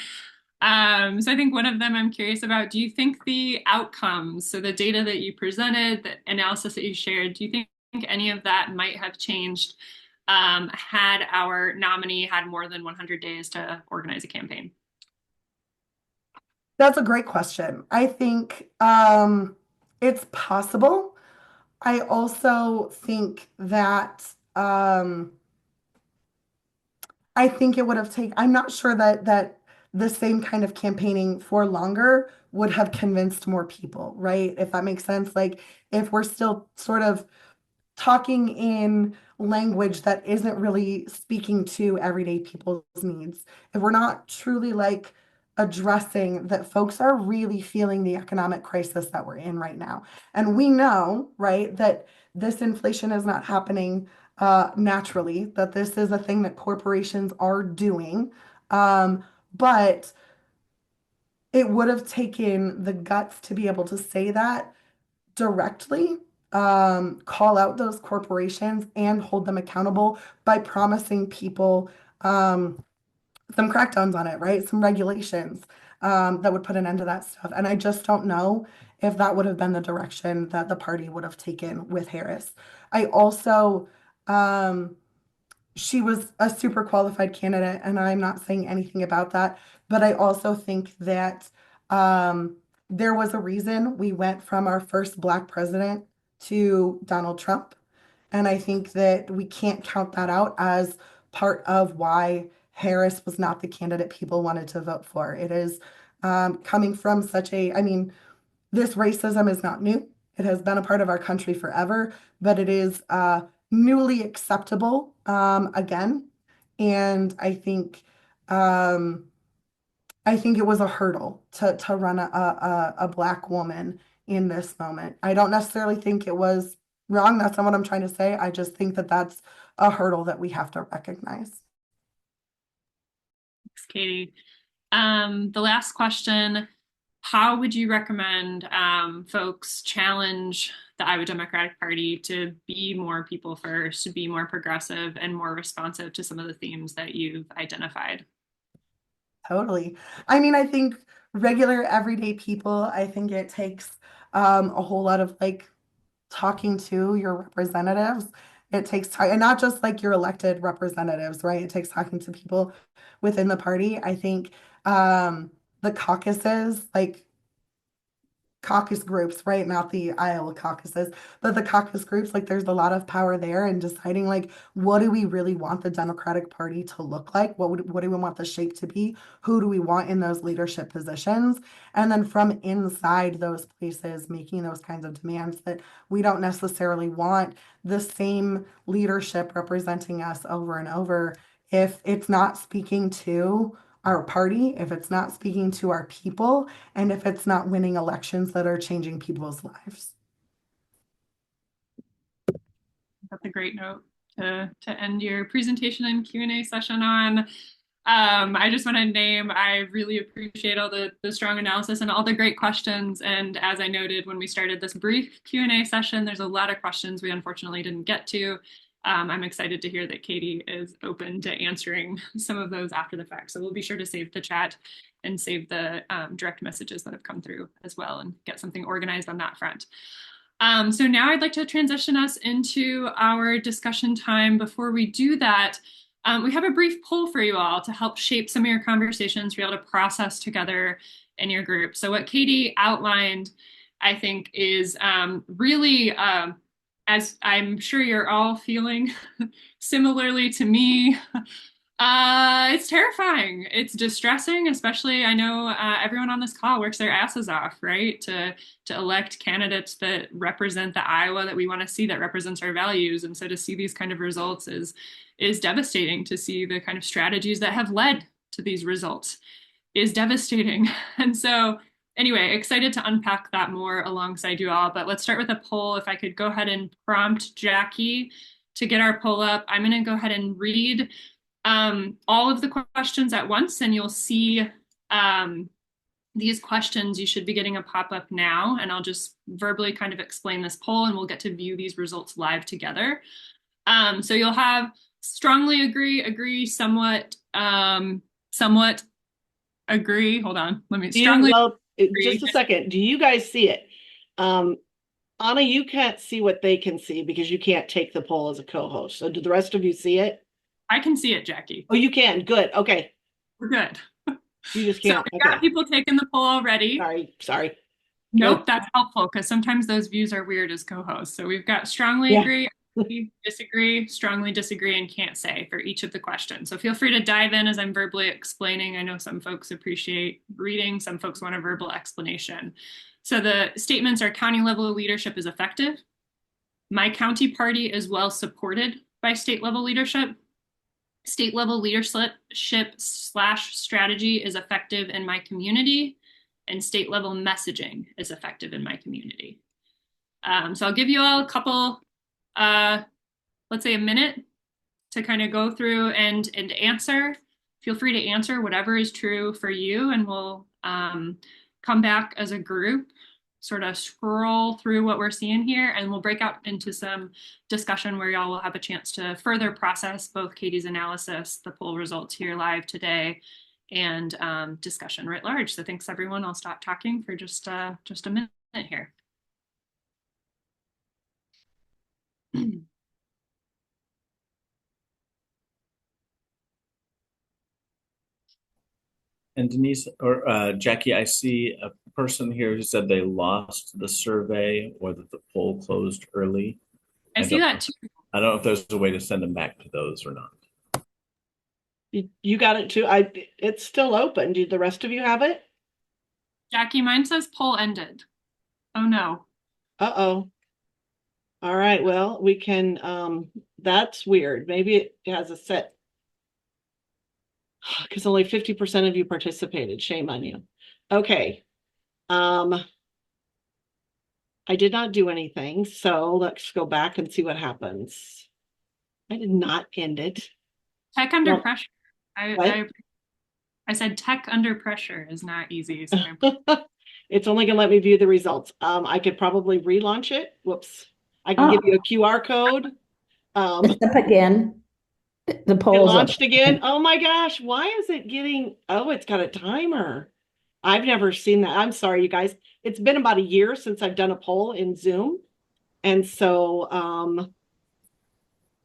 [SPEAKER 1] So I think one of them I'm curious about, do you think the outcomes, so the data that you presented, the analysis that you shared, do you think any of that might have changed had our nominee had more than 100 days to organize a campaign?
[SPEAKER 3] That's a great question. I think it's possible. I also think that I think it would have taken, I'm not sure that the same kind of campaigning for longer would have convinced more people, right? If that makes sense. Like if we're still sort of talking in language that isn't really speaking to everyday people's needs, if we're not truly like addressing that folks are really feeling the economic crisis that we're in right now. And we know, right, that this inflation is not happening naturally, that this is a thing that corporations are doing. But it would have taken the guts to be able to say that directly, call out those corporations and hold them accountable by promising people some crackdowns on it, right? Some regulations that would put an end to that stuff. And I just don't know if that would have been the direction that the party would have taken with Harris. I also, she was a super qualified candidate, and I'm not saying anything about that. But I also think that there was a reason we went from our first Black president to Donald Trump. And I think that we can't count that out as part of why Harris was not the candidate people wanted to vote for. It is coming from such a, I mean, this racism is not new. It has been a part of our country forever, but it is newly acceptable again. And um, I think it was a hurdle to run a Black woman in this moment. I don't necessarily think it was wrong. That's not what I'm trying to say. I just think that that's a hurdle that we have to recognize.
[SPEAKER 1] Thanks, Katie. The last question, how would you recommend folks challenge the Iowa Democratic Party to be more people first, to be more progressive and more responsive to some of the themes that you've identified?
[SPEAKER 3] Totally. I mean, I think regular everyday people, I think it takes a whole lot of like talking to your representatives. It takes time, and not just like your elected representatives, right? It takes talking to people within the party. I think the caucuses, like caucus groups, right? Not the Iowa caucuses, but the caucus groups, like there's a lot of power there in deciding like what do we really want the Democratic Party to look like? What do we want the shape to be? Who do we want in those leadership positions? And then from inside those places, making those kinds of demands that we don't necessarily want the same leadership representing us over and over if it's not speaking to our party, if it's not speaking to our people, and if it's not winning elections that are changing people's lives.
[SPEAKER 1] That's a great note to end your presentation and Q&A session on. I just want to name, I really appreciate all the strong analysis and all the great questions. And as I noted when we started this brief Q&A session, there's a lot of questions we unfortunately didn't get to. I'm excited to hear that Katie is open to answering some of those after the fact. So we'll be sure to save the chat and save the direct messages that have come through as well and get something organized on that front. So now I'd like to transition us into our discussion time. Before we do that, we have a brief poll for you all to help shape some of your conversations, be able to process together in your group. So what Katie outlined, I think, is really, as I'm sure you're all feeling similarly to me, it's terrifying. It's distressing, especially I know everyone on this call works their asses off, right? To elect candidates that represent the Iowa that we want to see, that represents our values. And so to see these kind of results is devastating. To see the kind of strategies that have led to these results is devastating. And so anyway, excited to unpack that more alongside you all. But let's start with a poll. If I could go ahead and prompt Jackie to get our poll up, I'm going to go ahead and read all of the questions at once, and you'll see these questions. You should be getting a pop-up now, and I'll just verbally kind of explain this poll, and we'll get to view these results live together. So you'll have strongly agree, somewhat, somewhat agree. Hold on, let me strongly agree.
[SPEAKER 4] Just a second. Do you guys see it? Anna, you can't see what they can see because you can't take the poll as a co-host. So do the rest of you see it?
[SPEAKER 1] I can see it, Jackie.
[SPEAKER 4] Oh, you can. Good. Okay.
[SPEAKER 1] We're good.
[SPEAKER 4] You just can't.
[SPEAKER 1] So we've got people taking the poll already.
[SPEAKER 4] Sorry.
[SPEAKER 1] Nope,
[SPEAKER 4] Good.
[SPEAKER 1] that's helpful because sometimes those views are weird as co-hosts. So we've got strongly agree, disagree, strongly disagree, and can't say for each of the questions. So feel free to dive in as I'm verbally explaining. I know some folks appreciate reading, some folks want a verbal explanation. So the statements are: county level leadership is effective. My county party is well supported by state level leadership. State level leadership / strategy is effective in my community, and state level messaging is effective in my community. So I'll give you all a couple, let's say a minute to kind of go through and answer. Feel free to answer whatever is true for you, and we'll come back as a group, sort of scroll through what we're seeing here, and we'll break out into some discussion where y'all will have a chance to further process both Katie's analysis, the poll results here live today, and discussion writ large. So thanks everyone. I'll stop talking for just a minute here.
[SPEAKER 2] And Denise or Jackie, I see a person here who said they lost the survey or that the poll closed early.
[SPEAKER 1] I see that too.
[SPEAKER 2] I don't know if there's a way to send them back to those or not.
[SPEAKER 4] You got it too. It's still open. Do the rest of you have it?
[SPEAKER 1] Jackie, mine says poll ended. Oh no.
[SPEAKER 4] Uh-oh. All right. Well, we can, that's weird. Maybe it has a set, because only 50% of you participated. Shame on you. Okay. I did not do anything, so let's go back and see what happens. I did not end it.
[SPEAKER 1] Tech under pressure. I said tech under pressure is not easy. So
[SPEAKER 4] It's only gonna let me view the results. I could probably relaunch it. Whoops. I can give you a QR code.
[SPEAKER 5] It's up again. The
[SPEAKER 4] It
[SPEAKER 5] poll's
[SPEAKER 4] launched
[SPEAKER 5] up
[SPEAKER 4] again. Oh my gosh, why is it getting, oh, it's got a timer. I've never seen that. I'm sorry, you guys. It's been about a year since I've done a poll in Zoom. And so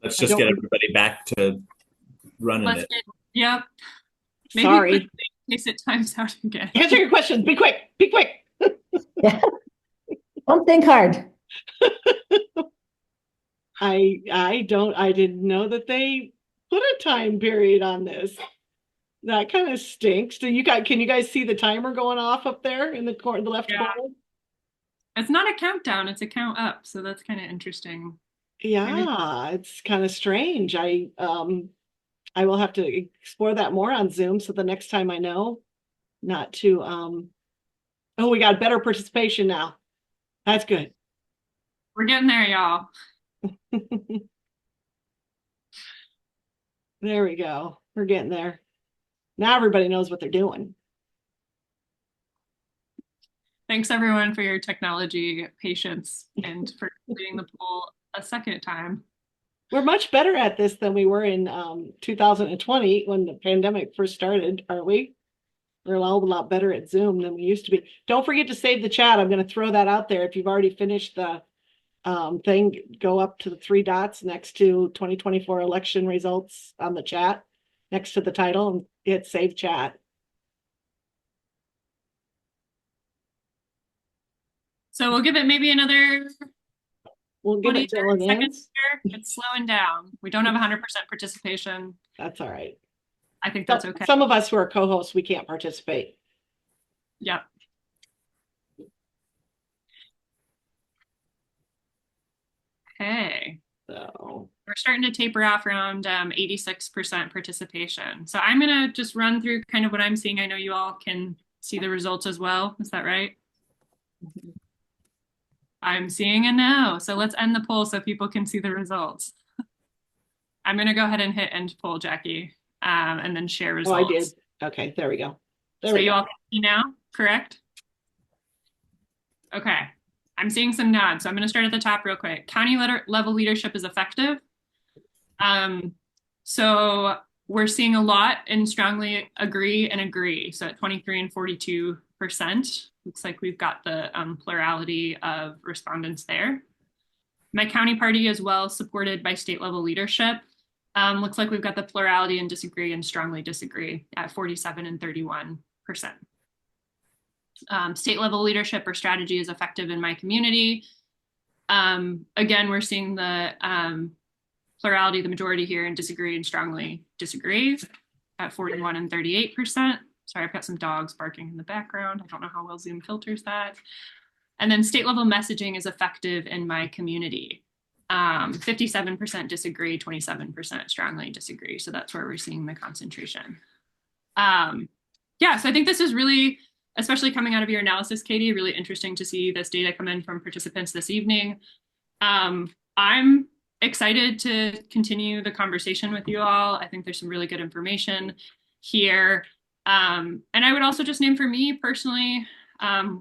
[SPEAKER 2] let's just get everybody back to running it.
[SPEAKER 1] Yep. Maybe
[SPEAKER 4] sorry.
[SPEAKER 1] In case it times out again.
[SPEAKER 4] Answer your questions. Be quick. Be quick.
[SPEAKER 5] Yeah. Don't think hard.
[SPEAKER 4] I didn't know that they put a time period on this. That kind of stinks. Can you guys see the timer going off up there in the left corner?
[SPEAKER 1] It's not a countdown, it's a count up. So that's kind of interesting.
[SPEAKER 4] Yeah, it's kind of strange. I will have to explore that more on Zoom. So the next time I know not to, oh, we got better participation now. That's good.
[SPEAKER 1] We're getting there, y'all.
[SPEAKER 4] There we go. We're getting there. Now everybody knows what they're doing.
[SPEAKER 1] Thanks everyone for your technology patience and for completing the poll a second time.
[SPEAKER 4] We're much better at this than we were in 2020 when the pandemic first started, aren't we? We're a lot better at Zoom than we used to be. Don't forget to save the chat. I'm going to throw that out there. If you've already finished the thing, go up to the three dots next to 2024 election results on the chat, next to the title, and hit save chat.
[SPEAKER 1] So we'll give it maybe another
[SPEAKER 4] We'll give
[SPEAKER 1] 20,
[SPEAKER 4] it till
[SPEAKER 1] 30
[SPEAKER 4] it
[SPEAKER 1] seconds
[SPEAKER 4] ends.
[SPEAKER 1] here. It's slowing down. We don't have 100% participation.
[SPEAKER 4] That's all right.
[SPEAKER 1] I think that's okay.
[SPEAKER 4] Some of us who are co-hosts, we can't participate.
[SPEAKER 1] Yep. Okay.
[SPEAKER 4] So
[SPEAKER 1] We're starting to taper off around 86% participation. So I'm going to just run through kind of what I'm seeing. I know you all can see the results as well. Is that right? I'm seeing a no. So let's end the poll so people can see the results. I'm going to go ahead and hit end poll, Jackie, and then share results.
[SPEAKER 4] Oh, I did. Okay, there we go.
[SPEAKER 1] So you all can see now, correct? Okay. I'm seeing some nods. So I'm going to start at the top real quick. County level leadership is effective. So we're seeing a lot and strongly agree and agree. So at 23 and 42%, looks like we've got the plurality of respondents there. My county party is well supported by state level leadership. Looks like we've got the plurality and disagree and strongly disagree at 47 and 31%. State level leadership or strategy is effective in my community. Again, we're seeing the plurality, the majority here, and disagree and strongly disagree at 41 and 38%. Sorry, I've got some dogs barking in the background. I don't know how well Zoom filters that. And then state level messaging is effective in my community. 57% disagree, 27% strongly disagree. So that's where we're seeing the concentration. Yeah, so I think this is really, especially coming out of your analysis, Katie, really interesting to see this data come in from participants this evening. I'm excited to continue the conversation with you all. I think there's some really good information here. And I would also just name for me personally,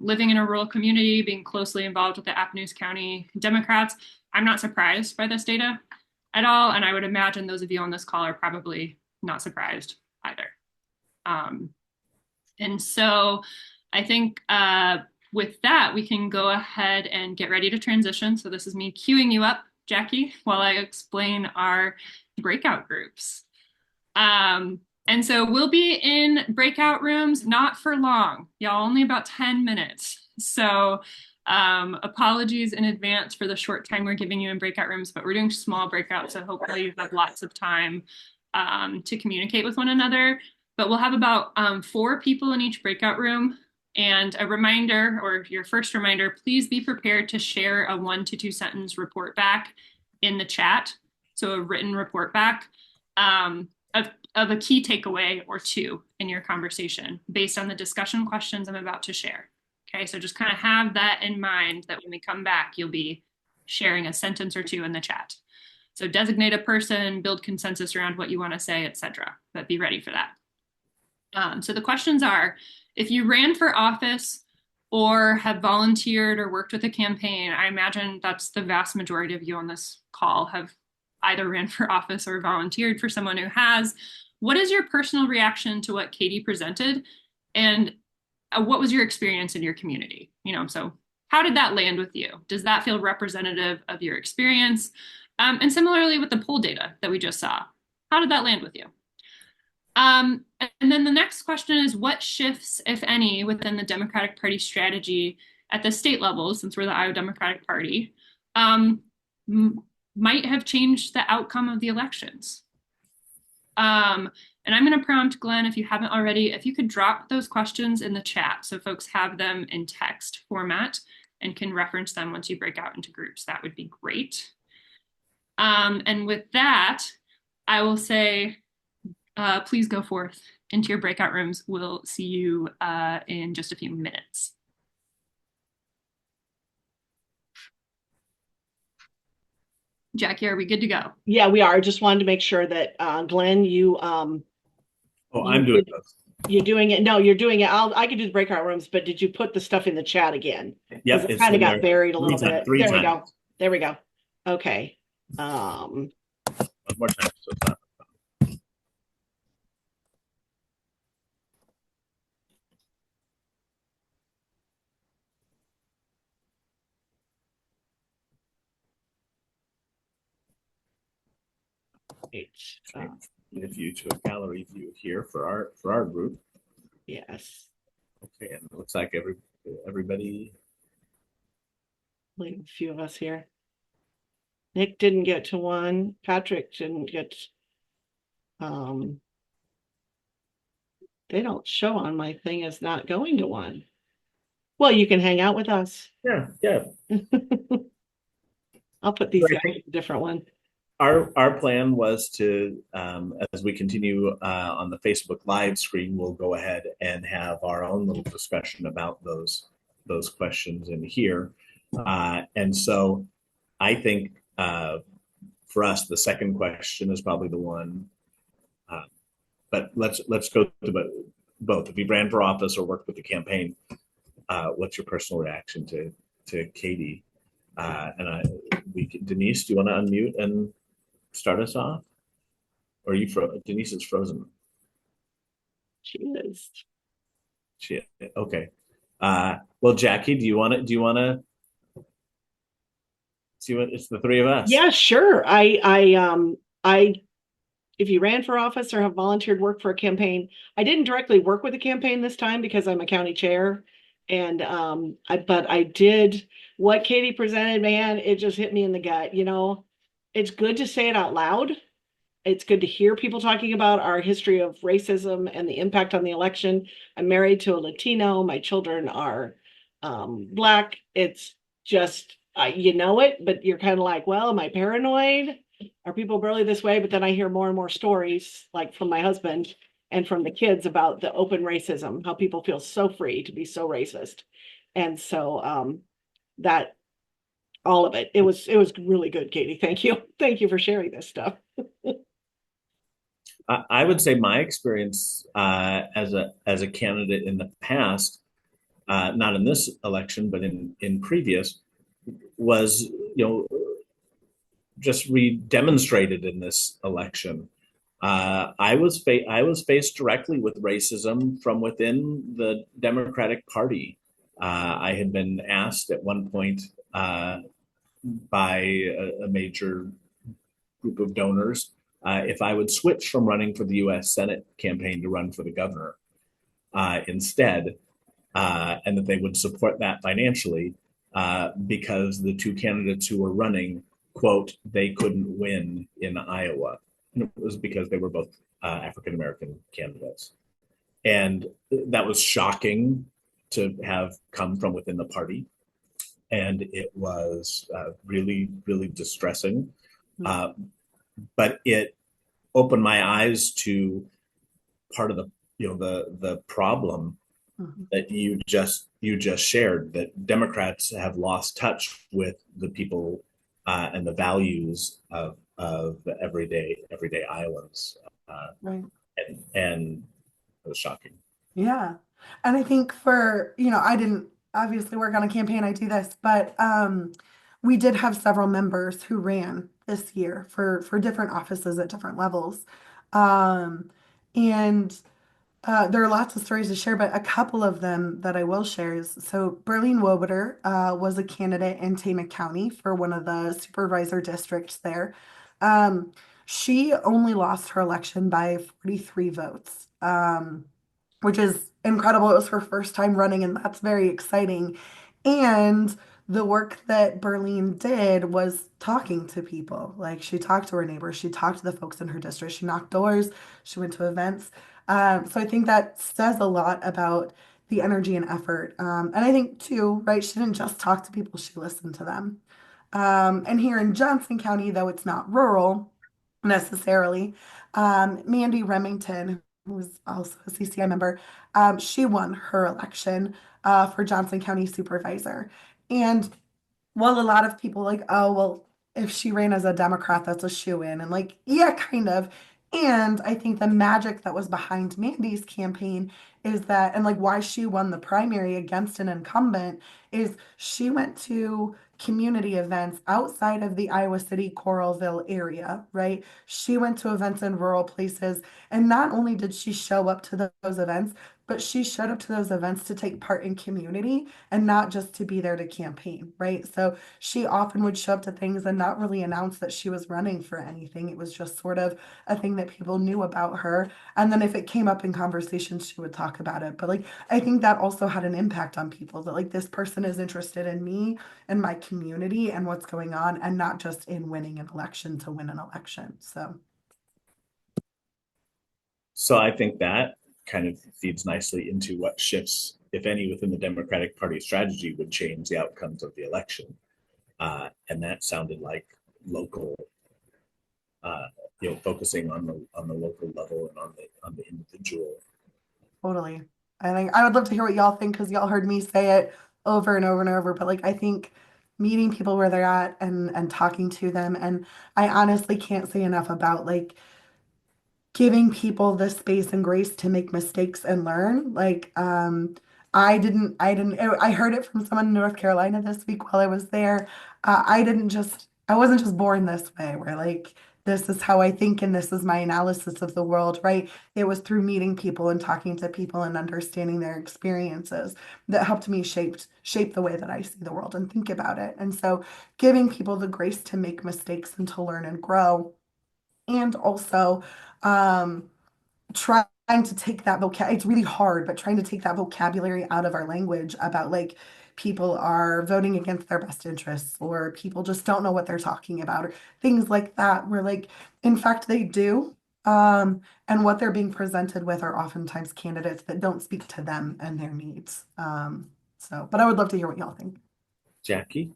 [SPEAKER 1] living in a rural community, being closely involved with the Appanoose County Democrats, I'm not surprised by this data at all. And I would imagine those of you on this call are probably not surprised either. And so I think with that, we can go ahead and get ready to transition. So this is me queuing you up, Jackie, while I explain our breakout groups. And so we'll be in breakout rooms, not for long, y'all, only about 10 minutes. So apologies in advance for the short time we're giving you in breakout rooms, but we're doing small breakouts. So hopefully you have lots of time to communicate with one another. But we'll have about 4 people in each breakout room. And a reminder, or your first reminder, please be prepared to share a 1 to 2 sentence report back in the chat. So a written report back of a key takeaway or 2 in your conversation based on the discussion questions I'm about to share. Okay, so just kind of have that in mind that when we come back, you'll be sharing a sentence or 2 in the chat. So designate a person, build consensus around what you want to say, etc. But be ready for that. So the questions are, if you ran for office or have volunteered or worked with a campaign, I imagine that's the vast majority of you on this call have either ran for office or volunteered for someone who has. What is your personal reaction to what Katie presented? And what was your experience in your community? So how did that land with you? Does that feel representative of your experience? And similarly with the poll data that we just saw, how did that land with you? And then the next question is, what shifts, if any, within the Democratic Party strategy at the state level, since we're the Iowa Democratic Party, might have changed the outcome of the elections? And I'm going to prompt Glenn, if you haven't already, if you could drop those questions in the chat so folks have them in text format and can reference them once you break out into groups, that would be great. And with that, I will say, please go forth into your breakout rooms. We'll see you in just a few minutes. Jackie, are we good to go?
[SPEAKER 4] Yeah, we are. Just wanted to make sure that Glenn, you
[SPEAKER 2] I'm doing this.
[SPEAKER 4] You're doing it. No, you're doing it. I could do the breakout rooms, but did you put the stuff in the chat again?
[SPEAKER 2] Yeah,
[SPEAKER 4] it kind of got buried a little bit. There we go. There we go. Okay.
[SPEAKER 2] One more time, so it's not.
[SPEAKER 4] H.
[SPEAKER 2] If you to a gallery view here for our group.
[SPEAKER 4] Yes.
[SPEAKER 2] Okay, and it looks like everybody.
[SPEAKER 4] Leave a few of us here. Nick didn't get to one. Patrick didn't get. They don't show on my thing as not going to one. Well, you can hang out with us.
[SPEAKER 2] Yeah, yeah.
[SPEAKER 4] I'll put these guys in a different one.
[SPEAKER 2] Our plan was to, as we continue on the Facebook Live screen, we'll go ahead and have our own little discussion about those questions in here. And so I think for us, the second question is probably the one. But let's go to both. If you ran for office or worked with the campaign, what's your personal reaction to Katie? Denise, do you want to unmute and start us off? Or are you Denise is frozen.
[SPEAKER 4] She is.
[SPEAKER 2] Okay. Well, Jackie, do you want to see what it's the three of us?
[SPEAKER 4] Yeah, sure. If you ran for office or have volunteered work for a campaign, I didn't directly work with a campaign this time because I'm a county chair. And but I did what Katie presented, man, it just hit me in the gut. It's good to say it out loud. It's good to hear people talking about our history of racism and the impact on the election. I'm married to a Latino. My children are Black. It's just, you know it, but you're kind of like, well, am I paranoid? Are people really this way? But then I hear more and more stories, like from my husband and from the kids, about the open racism, how people feel so free to be so racist. And so that all of it was really good, Katie. Thank you. Thank you for sharing this stuff.
[SPEAKER 2] I would say my experience as a candidate in the past, not in this election, but in previous, was just demonstrated in this election. I was faced directly with racism from within the Democratic Party. I had been asked at one point by a major group of donors if I would switch from running for the U.S. Senate campaign to run for the governor instead, and that they would support that financially because the two candidates who were running, quote, they couldn't win in Iowa. And it was because they were both African American candidates. And that was shocking to have come from within the party. And it was really, really distressing. But it opened my eyes to part of the problem that you just shared, that Democrats have lost touch with the people and the values of everyday Iowans.
[SPEAKER 3] Right.
[SPEAKER 2] And it was shocking.
[SPEAKER 3] Yeah. And I think I didn't obviously work on a campaign, I do this, but we did have several members who ran this year for different offices at different levels. And there are lots of stories to share, but a couple of them that I will share is, so Berlin Wobeter was a candidate in Tama County for one of the supervisor districts there. She only lost her election by 43 votes, which is incredible. It was her first time running, and that's very exciting. And the work that Berlin did was talking to people. Like, she talked to her neighbors, she talked to the folks in her district, she knocked doors, she went to events. So I think that says a lot about the energy and effort. And I think too, right, she didn't just talk to people, she listened to them. And here in Johnson County, though it's not rural necessarily, Mandy Remington, who was also a CCI member, she won her election for Johnson County Supervisor. And while a lot of people like, oh, well, if she ran as a Democrat, that's a shoo-in. And like, yeah, kind of. And I think the magic that was behind Mandy's campaign is that, and like why she won the primary against an incumbent, is she went to community events outside of the Iowa City Coralville area, right? She went to events in rural places, and not only did she show up to those events, but she showed up to those events to take part in community and not just to be there to campaign, right? So she often would show up to things and not really announce that she was running for anything. It was just sort of a thing that people knew about her. And then if it came up in conversations, she would talk about it. But like, I think that also had an impact on people that like this person is interested in me and my community and what's going on, and not just in winning an election to win an election.
[SPEAKER 2] So I think that kind of feeds nicely into what shifts, if any, within the Democratic Party strategy would change the outcomes of the election. And that sounded like local, focusing on the local level and on the individual.
[SPEAKER 3] Totally. I think I would love to hear what y'all think, because y'all heard me say it over and over and over. But like, I think meeting people where they're at and talking to them, and I honestly can't say enough about like giving people the space and grace to make mistakes and learn. Like, I heard it from someone in North Carolina this week while I was there. I wasn't just born this way, where like, this is how I think and this is my analysis of the world, right? It was through meeting people and talking to people and understanding their experiences that helped me shape the way that I see the world and think about it. And so giving people the grace to make mistakes and to learn and grow, and also um, trying to take that it's really hard, but trying to take that vocabulary out of our language about like people are voting against their best interests, or people just don't know what they're talking about, or things like that, where like, in fact, they do. And what they're being presented with are oftentimes candidates that don't speak to them and their needs. But I would love to hear what y'all think.
[SPEAKER 2] Jackie?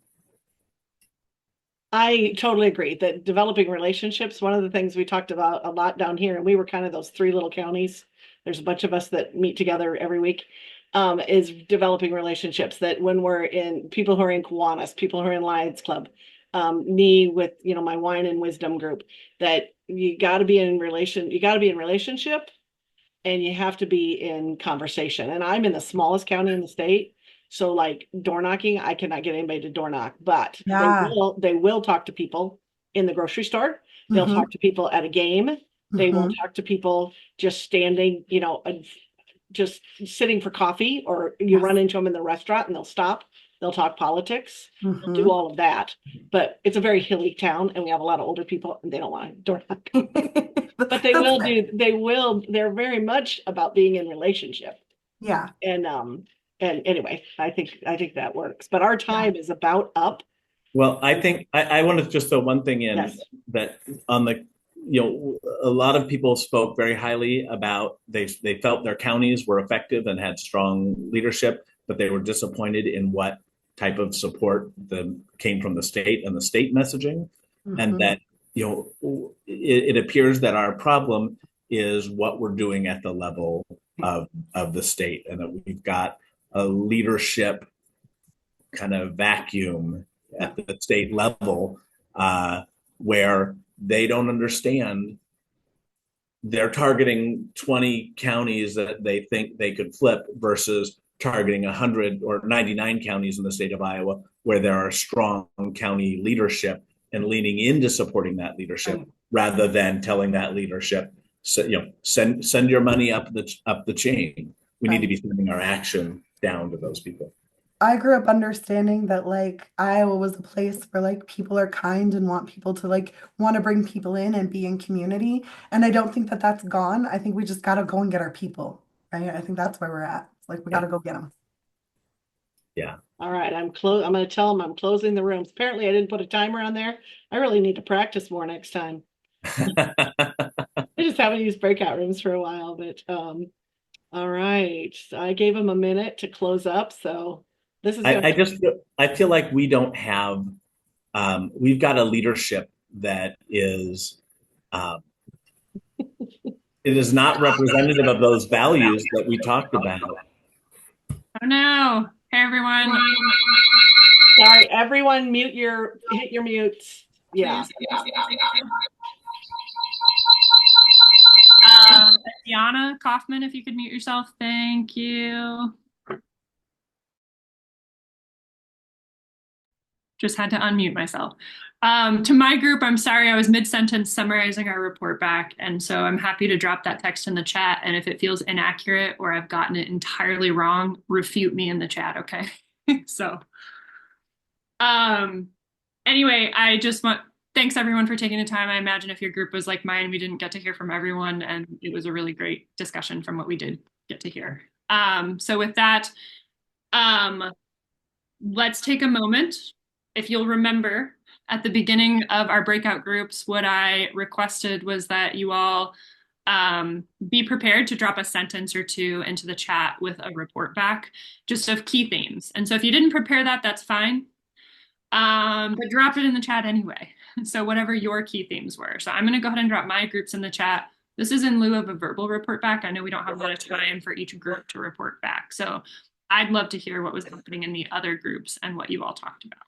[SPEAKER 4] I totally agree that developing relationships, one of the things we talked about a lot down here, and we were kind of those three little counties. There's a bunch of us that meet together every week, is developing relationships, that when we're in, people who are in Kiwanis, people who are in Lions Club, me with, my wine and wisdom group, that you got to be in relationship, and you have to be in conversation. And I'm in the smallest county in the state. So like door knocking, I cannot get anybody to door knock, but
[SPEAKER 3] Yeah.
[SPEAKER 4] they will talk to people in the grocery store. They'll
[SPEAKER 3] Mhm.
[SPEAKER 4] talk to people at a game. They will talk to people just standing, just sitting for coffee, or you run into them in the restaurant and they'll stop. They'll talk politics. They'll do all of that. But it's a very hilly town and we have a lot of older people and they don't want to door knock. But they're very much about being in relationship.
[SPEAKER 3] Yeah.
[SPEAKER 4] And anyway, I think that works. But our time is about up.
[SPEAKER 2] Well, I think I want to just throw one thing in.
[SPEAKER 4] Yes.
[SPEAKER 2] That on the, a lot of people spoke very highly about they felt their counties were effective and had strong leadership, but they were disappointed in what type of support came from the state and the state messaging. And that, it appears that our problem is what we're doing at the level of the state, and that we've got a leadership kind of vacuum at the state level, where they don't understand. They're targeting 20 counties that they think they could flip versus targeting 100 or 99 counties in the state of Iowa, where there are strong county leadership, and leaning into supporting that leadership rather than telling that leadership, send your money up the chain. We need to be sending our action down to those people.
[SPEAKER 3] I grew up understanding that like Iowa was a place where like people are kind and want people to like want to bring people in and be in community. And I don't think that that's gone. I think we just got to go and get our people, right? I think that's where we're at. It's like we got to go get them.
[SPEAKER 2] Yeah.
[SPEAKER 4] All right, I'm going to tell them I'm closing the rooms. Apparently I didn't put a timer on there. I really need to practice more next time. I just haven't used breakout rooms for a while, but all right. I gave them a minute to close up, so this is
[SPEAKER 2] I feel like we don't have we've got a leadership that is it is not representative of those values that we talked about.
[SPEAKER 1] Oh no. Hey everyone.
[SPEAKER 4] Sorry, everyone hit your mutes. Yeah.
[SPEAKER 1] Diana Kaufman, if you could mute yourself, thank you. Just had to unmute myself. To my group, I'm sorry, I was mid-sentence summarizing our report back, and so I'm happy to drop that text in the chat, and if it feels inaccurate or I've gotten it entirely wrong, refute me in the chat, okay? So, anyway, thanks everyone for taking the time. I imagine if your group was like mine, we didn't get to hear from everyone, and it was a really great discussion from what we did get to hear. So with that, let's take a moment. If you'll remember, at the beginning of our breakout groups, what I requested was that you all be prepared to drop a sentence or two into the chat with a report back, just of key themes. And so if you didn't prepare that, that's fine. But drop it in the chat anyway. So whatever your key themes were. So I'm going to go ahead and drop my groups in the chat. This is in lieu of a verbal report back. I know we don't have a lot of time for each group to report back. So I'd love to hear what was happening in the other groups and what you all talked about.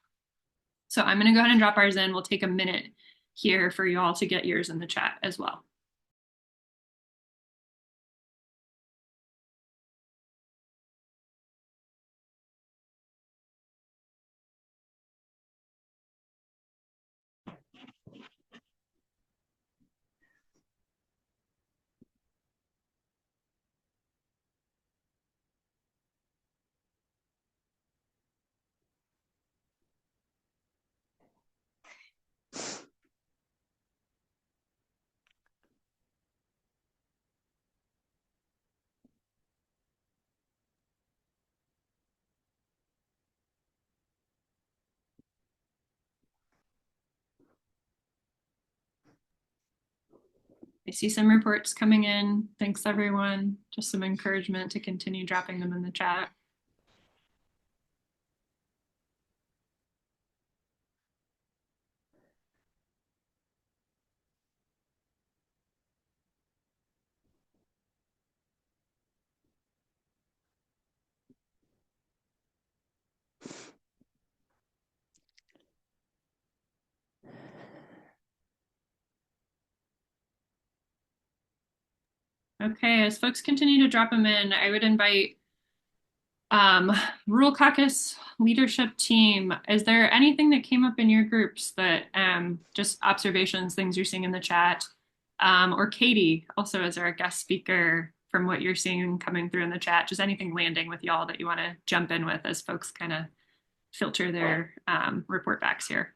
[SPEAKER 1] So I'm going to go ahead and drop ours in. We'll take a minute here for you all to get yours in the chat as well. I see some reports coming in. Thanks, everyone. Just some encouragement to continue dropping them in the chat. Okay, as folks continue to drop them in, I would invite Rural Caucus leadership team. Is there anything that came up in your groups that just observations, things you're seeing in the chat? Or Katie, also as our guest speaker, from what you're seeing coming through in the chat, just anything landing with y'all that you want to jump in with as folks kind of filter their report backs here.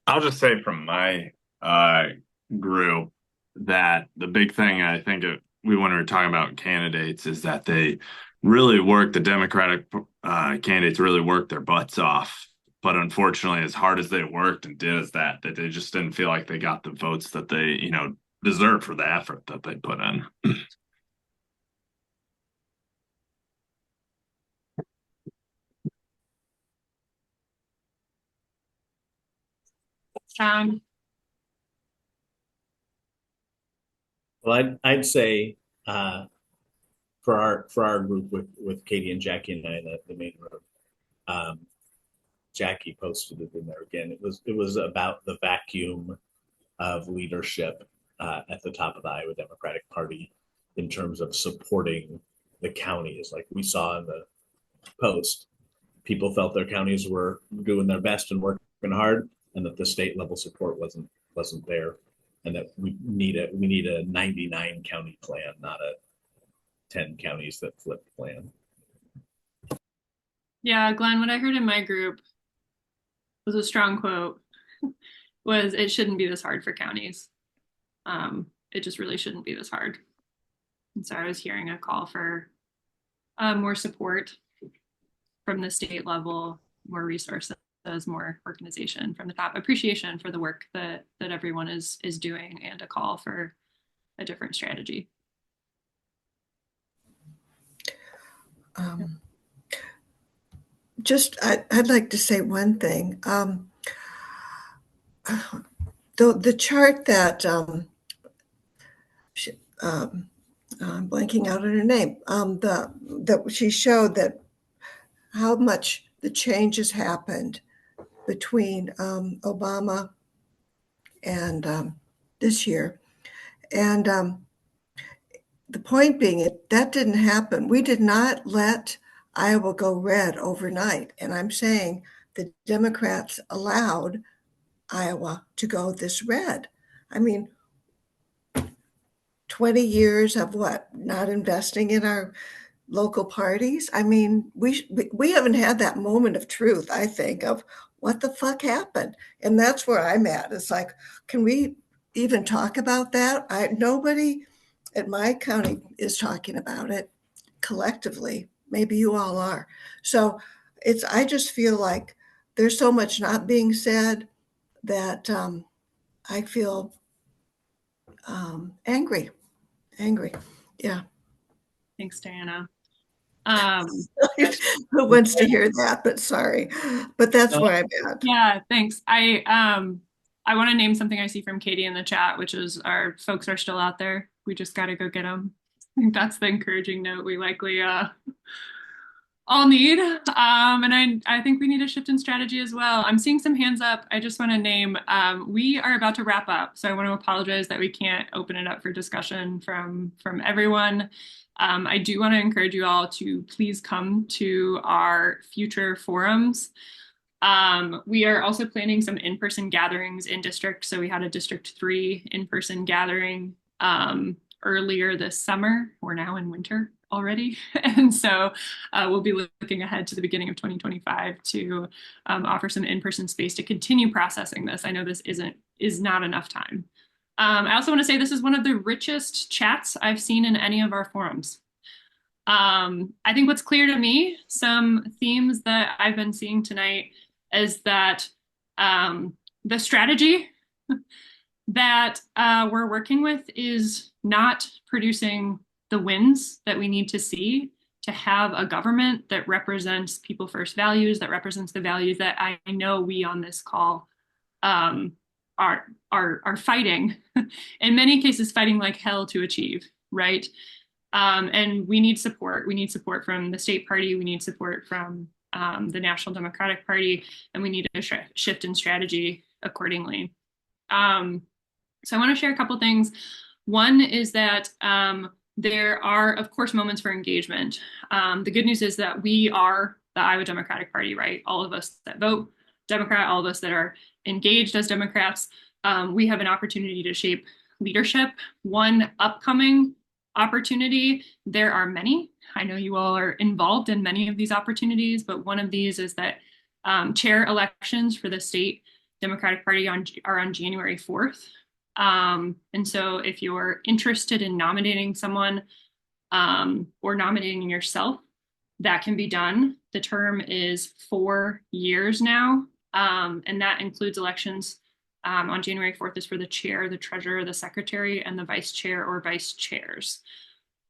[SPEAKER 6] I'll just say from my group that the big thing I think when we were talking about candidates is that they really work, the Democratic candidates really worked their butts off. But unfortunately, as hard as they worked and did as that they just didn't feel like they got the votes that they, deserved for the effort that they put in.
[SPEAKER 2] Well, I'd say for our group with Katie and Jackie and I, the main room, Jackie posted it in there again. It was about the vacuum of leadership at the top of the Iowa Democratic Party in terms of supporting the counties. Like we saw in the post, people felt their counties were doing their best and working hard, and that the state level support wasn't there, and that we need a 99 county plan, not a 10 counties that flip plan.
[SPEAKER 1] Yeah, Glenn, what I heard in my group was a strong quote, was it shouldn't be this hard for counties. It just really shouldn't be this hard. And so I was hearing a call for more support from the state level, more resources, more organization from the top, appreciation for the work that everyone is doing, and a call for a different strategy.
[SPEAKER 7] I'd like to say one thing. The chart that I'm blanking out on her name. That she showed that how much the changes happened between Obama and this year, And the point being, that didn't happen. We did not let Iowa go red overnight. And I'm saying the Democrats allowed Iowa to go this red. I mean, 20 years of what? Not investing in our local parties. I mean, we haven't had that moment of truth, I think, of what the fuck happened. And that's where I'm at. It's like, can we even talk about that? Nobody at my county is talking about it collectively. Maybe you all are. So I just feel like there's so much not being said that I feel angry. Yeah.
[SPEAKER 1] Thanks, Diana.
[SPEAKER 7] Who wants to hear that? But sorry, but that's where I'm at.
[SPEAKER 1] Yeah, thanks. I want to name something I see from Katie in the chat, which is our folks are still out there. We just got to go get them. I think that's the encouraging note we likely all need. And I think we need a shift in strategy as well. I'm seeing some hands up. I just want to name, we are about to wrap up. So I want to apologize that we can't open it up for discussion from everyone. I do want to encourage you all to please come to our future forums. We are also planning some in-person gatherings in district. So we had a District 3 in-person gathering earlier this summer. We're now in winter already. And so we'll be looking ahead to the beginning of 2025 to offer some in-person space to continue processing this. I know this is not enough time. I also want to say this is one of the richest chats I've seen in any of our forums. I think what's clear to me, some themes that I've been seeing tonight, is that the strategy that we're working with is not producing the wins that we need to see to have a government that represents people first values, that represents the values that I know we on this call are fighting, in many cases fighting like hell to achieve, right? And we need support. We need support from the state party. We need support from the National Democratic Party, and we need a shift in strategy accordingly. So I want to share a couple things. One is that there are, of course, moments for engagement. The good news is that we are the Iowa Democratic Party, right? All of us that vote Democrat, all of us that are engaged as Democrats, we have an opportunity to shape leadership. One upcoming opportunity, there are many. I know you all are involved in many of these opportunities, but one of these is that chair elections for the state Democratic Party are on January 4th. And so if you're interested in nominating someone or nominating yourself, that can be done. The term is 4 years now, and that includes elections on January 4th is for the chair, the treasurer, the secretary, and the vice chair or vice chairs.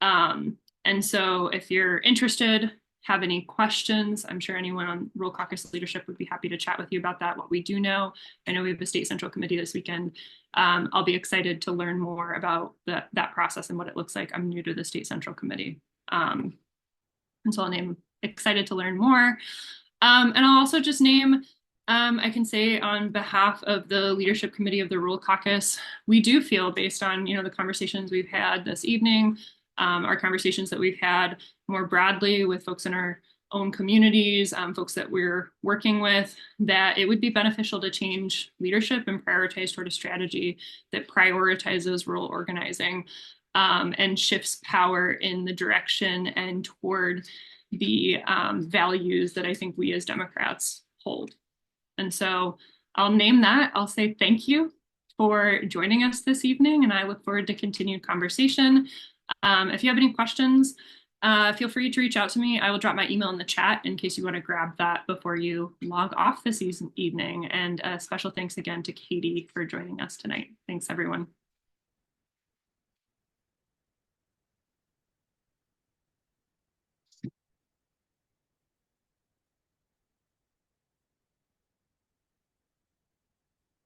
[SPEAKER 1] And so if you're interested, have any questions, I'm sure anyone on Rural Caucus leadership would be happy to chat with you about that, what we do know. I know we have a state central committee this weekend. I'll be excited to learn more about that process and what it looks like. I'm new to the state central committee. And so I'll name excited to learn more. And I'll also just name, I can say on behalf of the leadership committee of the Rural Caucus, we do feel based on, the conversations we've had this evening, our conversations that we've had more broadly with folks in our own communities, folks that we're working with, that it would be beneficial to change leadership and prioritize toward a strategy that prioritizes rural organizing and shifts power in the direction and toward the values that I think we as Democrats hold. And so I'll name that. I'll say thank you for joining us this evening, and I look forward to continued conversation. If you have any questions, feel free to reach out to me. I will drop my email in the chat in case you want to grab that before you log off this evening. And a special thanks again to Katie for joining us tonight. Thanks, everyone.